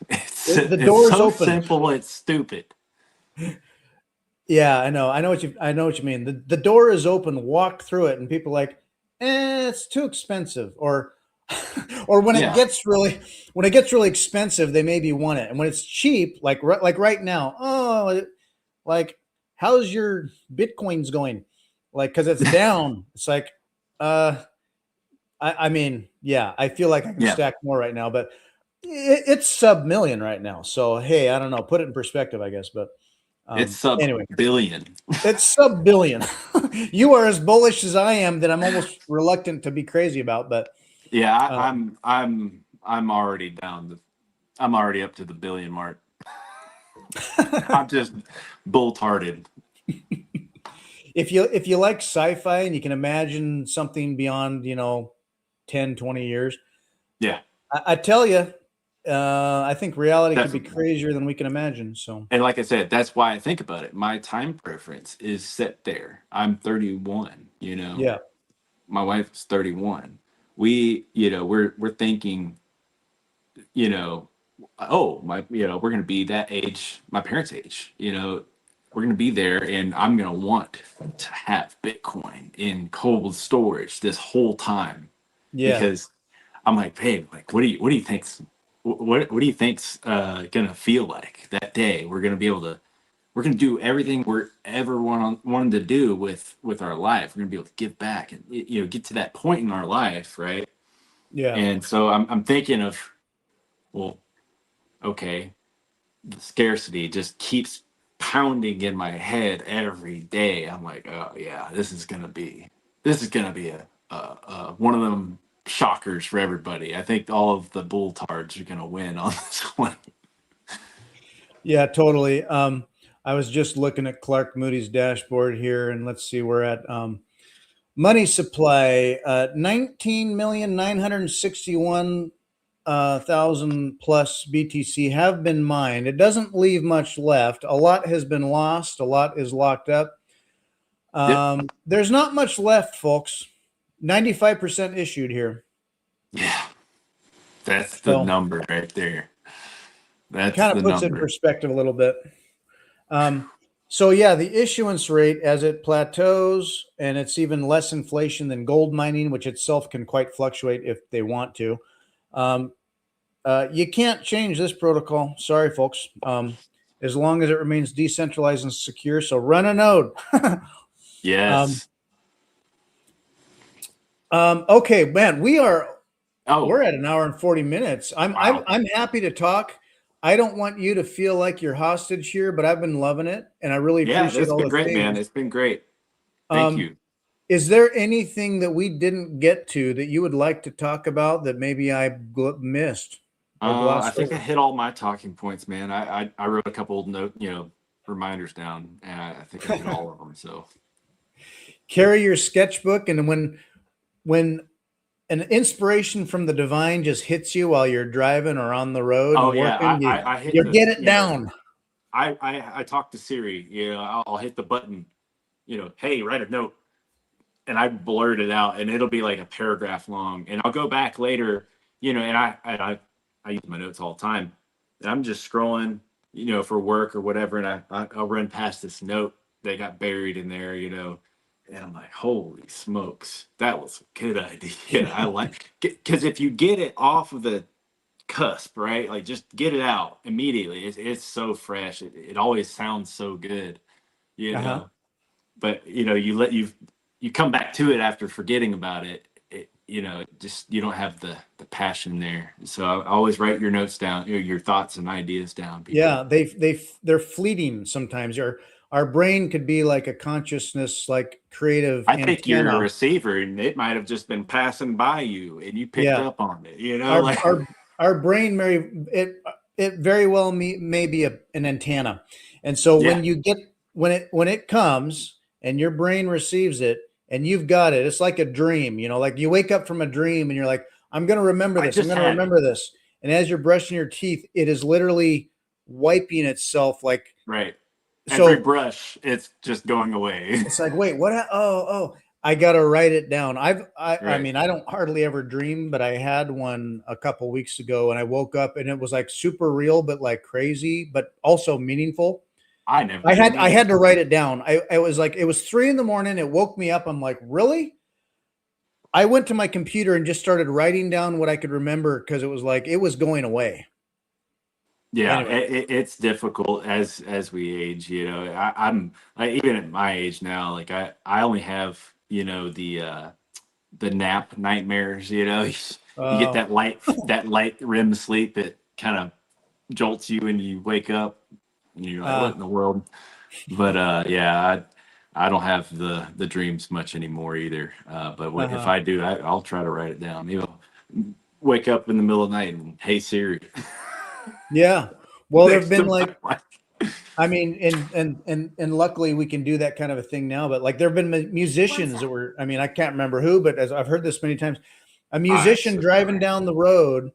Speaker 2: It's
Speaker 1: The
Speaker 2: it's
Speaker 1: door is
Speaker 2: so
Speaker 1: open.
Speaker 2: simple. It's stupid.
Speaker 1: Yeah, I know. I know what you mean. The door is open, walk through it, and people are like, it's too expensive. Or or
Speaker 2: Yeah.
Speaker 1: when it gets really expensive, they maybe want it. And when it's cheap, like right now, oh, like how's your Bitcoins going? Like, because it's down. It's like, uh, I mean, yeah, I feel like I can
Speaker 2: Yeah.
Speaker 1: stack more right now, but it's sub million right now. So hey, I don't know. Put it in perspective, I guess. But
Speaker 2: It's sub
Speaker 1: anyway.
Speaker 2: billion.
Speaker 1: It's sub billion. You are as bullish as I am that I'm almost reluctant to be crazy about, but
Speaker 2: Yeah,
Speaker 1: um,
Speaker 2: I'm already down. I'm already up to the billion mark. I'm just bull-tarded.
Speaker 1: if you like sci-fi and you can imagine something beyond 10, 20 years,
Speaker 2: Yeah,
Speaker 1: I tell you, I think reality could be
Speaker 2: definitely.
Speaker 1: crazier than we can imagine. So
Speaker 2: And like I said, that's why I think about it. My time preference is set there. I'm 31,
Speaker 1: yeah,
Speaker 2: My wife's 31. We're thinking, you know, oh, we're going to be that age, my parents' age, we're going to be there and I'm going to want to have Bitcoin in cold storage this whole time
Speaker 1: yeah,
Speaker 2: because I'm like, hey, like, what do you think's, what do you think's going to feel like that day? We're we're gonna do everything we're ever wanted to do with our life. We're gonna be able to give back and get to that point in our life, right?
Speaker 1: Yeah.
Speaker 2: And so I'm thinking of, well, okay, the scarcity just keeps pounding in my head every day. I'm like, oh yeah, this is gonna be a one of them shockers for everybody. I think all of the bulltards are gonna win on this one.
Speaker 1: Yeah, totally. I was just looking at Clark Moody's dashboard here, and let's see, we're at money supply, 19,961,000 plus BTC have been mined. It doesn't leave much left. A lot has been lost. A lot is locked up.
Speaker 2: Yep.
Speaker 1: There's not much left, folks. 95% issued here.
Speaker 2: Yeah, that's the
Speaker 1: So
Speaker 2: number right there. That's
Speaker 1: kind
Speaker 2: the
Speaker 1: of puts it in
Speaker 2: number.
Speaker 1: perspective a little bit. So yeah, the issuance rate as it plateaus, and it's even less inflation than gold mining, which itself can quite fluctuate if they want to. Um, you can't change this protocol. Sorry, folks. As long as it remains decentralized and secure. So run a node. um,
Speaker 2: Yes.
Speaker 1: okay, man,
Speaker 2: Oh,
Speaker 1: we're at an hour and 40 minutes.
Speaker 2: wow.
Speaker 1: I'm happy to talk. I don't want you to feel like you're hostage here, but I've been loving it, and I really
Speaker 2: Yeah,
Speaker 1: appreciate
Speaker 2: that's
Speaker 1: all
Speaker 2: been
Speaker 1: the
Speaker 2: great, man.
Speaker 1: favors.
Speaker 2: It's been great. Thank
Speaker 1: Um,
Speaker 2: you.
Speaker 1: is there anything that we didn't get to that you would like to talk about that maybe I missed or
Speaker 2: I
Speaker 1: glossed
Speaker 2: think I
Speaker 1: over?
Speaker 2: hit all my talking points, man. I wrote a couple reminders down, and I think I hit all of them. So
Speaker 1: Carry your sketchbook, and when an inspiration from the divine just hits you while you're driving or on the road
Speaker 2: oh
Speaker 1: and
Speaker 2: yeah,
Speaker 1: working,
Speaker 2: I hit
Speaker 1: you
Speaker 2: the
Speaker 1: get it down.
Speaker 2: I talk to Siri. I'll hit the button. Hey, write a note, and I blurt it out, and it'll be like a paragraph long, and I'll go back later. And I use my notes all the time, and I'm just scrolling, for work or whatever, and I'll run past this note that got buried in there, and I'm like, holy smokes, that was a good idea. I like, because if you get it off of the cusp, right? Like just get it out immediately. It's so fresh. It always sounds so good, you
Speaker 1: Uh-huh.
Speaker 2: know. But you come back to it after forgetting about it. Just you don't have the passion there. So I always write your notes down, your thoughts and ideas down,
Speaker 1: Yeah,
Speaker 2: people.
Speaker 1: they're fleeting sometimes. Our brain could be like a consciousness, like creative
Speaker 2: I think you're a
Speaker 1: antenna.
Speaker 2: receiver, and it might have just been passing by you, and you picked
Speaker 1: Yeah,
Speaker 2: up on it.
Speaker 1: our
Speaker 2: Like
Speaker 1: our our brain it very well may be an antenna, and so
Speaker 2: yeah,
Speaker 1: when it comes and your brain receives it and you've got it, it's like a dream. Like you wake up from a dream and you're like, I'm going to remember
Speaker 2: I
Speaker 1: this. I'm
Speaker 2: just
Speaker 1: going to
Speaker 2: had it.
Speaker 1: remember this. And as you're brushing your teeth, it is literally wiping itself. Like
Speaker 2: Right. Every
Speaker 1: so,
Speaker 2: brush, it's just going away.
Speaker 1: it's like, wait, what? Oh, I got to write it down. I
Speaker 2: Right.
Speaker 1: mean, I don't hardly ever dream, but I had one a couple weeks ago and I woke up and it was like super real, but like crazy, but also meaningful.
Speaker 2: I never
Speaker 1: I had,
Speaker 2: dream
Speaker 1: I
Speaker 2: either.
Speaker 1: had to write it down. I was like, it was 3 a.m. It woke me up. I'm like, really? I went to my computer and just started writing down what I could remember because it was like, it was going away.
Speaker 2: Yeah,
Speaker 1: Anyway.
Speaker 2: it's difficult as we age. I'm even at my age now. Like I only have the nap nightmares. You get
Speaker 1: Oh,
Speaker 2: that light REM sleep that kind of jolts you and you wake up and you're like,
Speaker 1: uh,
Speaker 2: what in the world? But yeah, I don't have the dreams much anymore either. But if
Speaker 1: uh-huh.
Speaker 2: I do, I'll try to write it down. Maybe I'll wake up in the middle of the night and hey Siri
Speaker 1: Yeah. Well, there've
Speaker 2: next
Speaker 1: been
Speaker 2: to my
Speaker 1: like,
Speaker 2: wife.
Speaker 1: I mean, and luckily we can do that kind of a thing now. But like, there have been musicians that were. I mean, I can't remember who, but as I've heard this many times, a
Speaker 2: All right,
Speaker 1: musician
Speaker 2: so
Speaker 1: driving
Speaker 2: sorry.
Speaker 1: down the road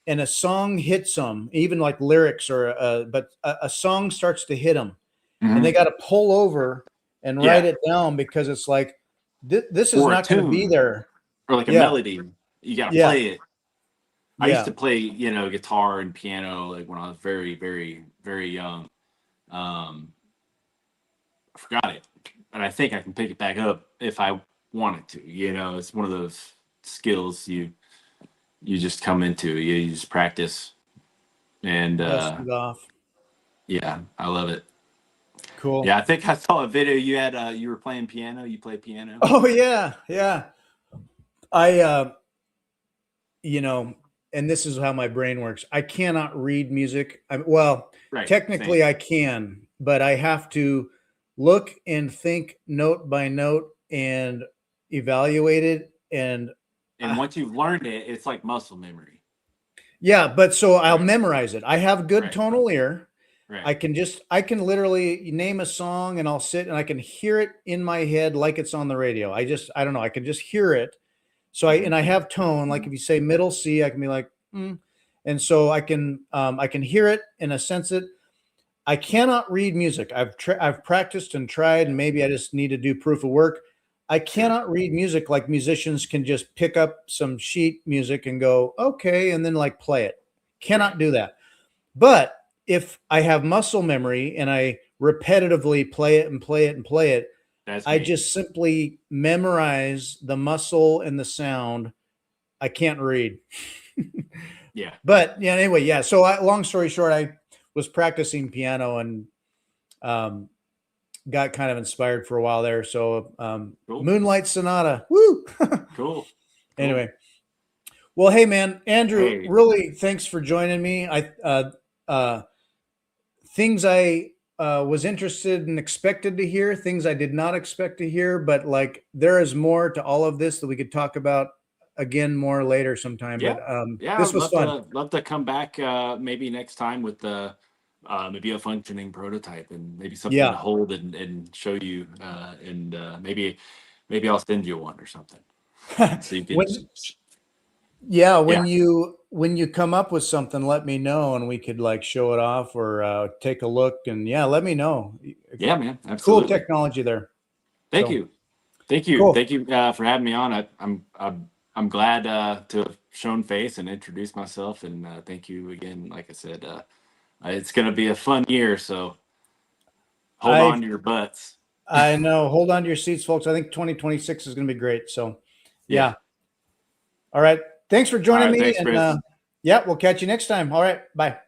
Speaker 1: and a song hits them, even like lyrics but a song starts to hit them, and they
Speaker 2: Hmm.
Speaker 1: got to pull over and write
Speaker 2: Yeah,
Speaker 1: it down because it's like this is
Speaker 2: or a
Speaker 1: not going to be
Speaker 2: tune
Speaker 1: there.
Speaker 2: or like a
Speaker 1: Yeah,
Speaker 2: melody. You got to
Speaker 1: yeah,
Speaker 2: play it. I used
Speaker 1: yeah.
Speaker 2: to play, guitar and piano like when I was very, very, very young. Um, I forgot it, but I think I can pick it back up if I wanted to. It's one of those skills you just come into. You just practice, and
Speaker 1: Dust it off.
Speaker 2: yeah, I love it.
Speaker 1: Cool.
Speaker 2: Yeah, I think I saw a video you had. You were playing piano. You play piano.
Speaker 1: Oh yeah, yeah. I you know, and this is how my brain works. I cannot read music. Well,
Speaker 2: Right.
Speaker 1: technically
Speaker 2: Same.
Speaker 1: I can, but I have to look and think note by note and evaluate it. And
Speaker 2: And once you've learned it, it's like muscle memory.
Speaker 1: yeah, but so I'll
Speaker 2: Right.
Speaker 1: memorize it. I have good
Speaker 2: Right.
Speaker 1: tonal ear.
Speaker 2: Right.
Speaker 1: I can literally name a song and I'll sit and I can hear it in my head like it's on the radio. I don't know. I can just hear it. So and I have tone. Like if you say middle C, I can be like, and so I can hear it and I sense it. I cannot read music. I've practiced and tried, and maybe I just need to do proof of work. I cannot read music like musicians can just pick up some sheet music and go, okay, and then like play it. Cannot do that. But if I have muscle memory and I repetitively play it and play it and play it,
Speaker 2: That's
Speaker 1: I
Speaker 2: me.
Speaker 1: just simply memorize the muscle and the sound. I can't read.
Speaker 2: Yeah.
Speaker 1: But yeah, anyway, yeah. So long story short, I was practicing piano and got kind of inspired for a while there. So
Speaker 2: Cool.
Speaker 1: Moonlight Sonata. Woo!
Speaker 2: Cool.
Speaker 1: Anyway. Well, hey man, Andrew,
Speaker 2: Hey.
Speaker 1: really thanks for joining me. Things I was interested and expected to hear, things I did not expect to hear, but like there is more to all of this that we could talk about again more later sometime.
Speaker 2: Yeah.
Speaker 1: But
Speaker 2: Yeah.
Speaker 1: this
Speaker 2: I'd
Speaker 1: was fun.
Speaker 2: love to come back maybe next time with maybe a functioning prototype and maybe something to
Speaker 1: Yeah.
Speaker 2: hold and show you and maybe I'll send you one or something so you can.
Speaker 1: When yeah,
Speaker 2: Yeah.
Speaker 1: when you come up with something, let me know and we could like show it off or take a look and yeah, let me know.
Speaker 2: Yeah, man.
Speaker 1: Cool
Speaker 2: Absolutely.
Speaker 1: technology there.
Speaker 2: Thank
Speaker 1: So,
Speaker 2: you. Thank you.
Speaker 1: cool.
Speaker 2: Thank you for having me on. I'm glad to have shown face and introduced myself. And thank you again. Like I said, it's going to be a fun year. So hold on to your butts.
Speaker 1: I know. Hold on to your seats, folks. I think 2026 is going to be great. So, yeah. All right. Thanks for
Speaker 2: All
Speaker 1: joining
Speaker 2: right.
Speaker 1: me.
Speaker 2: Thanks, Chris.
Speaker 1: And yeah, we'll catch you next time. All right. Bye.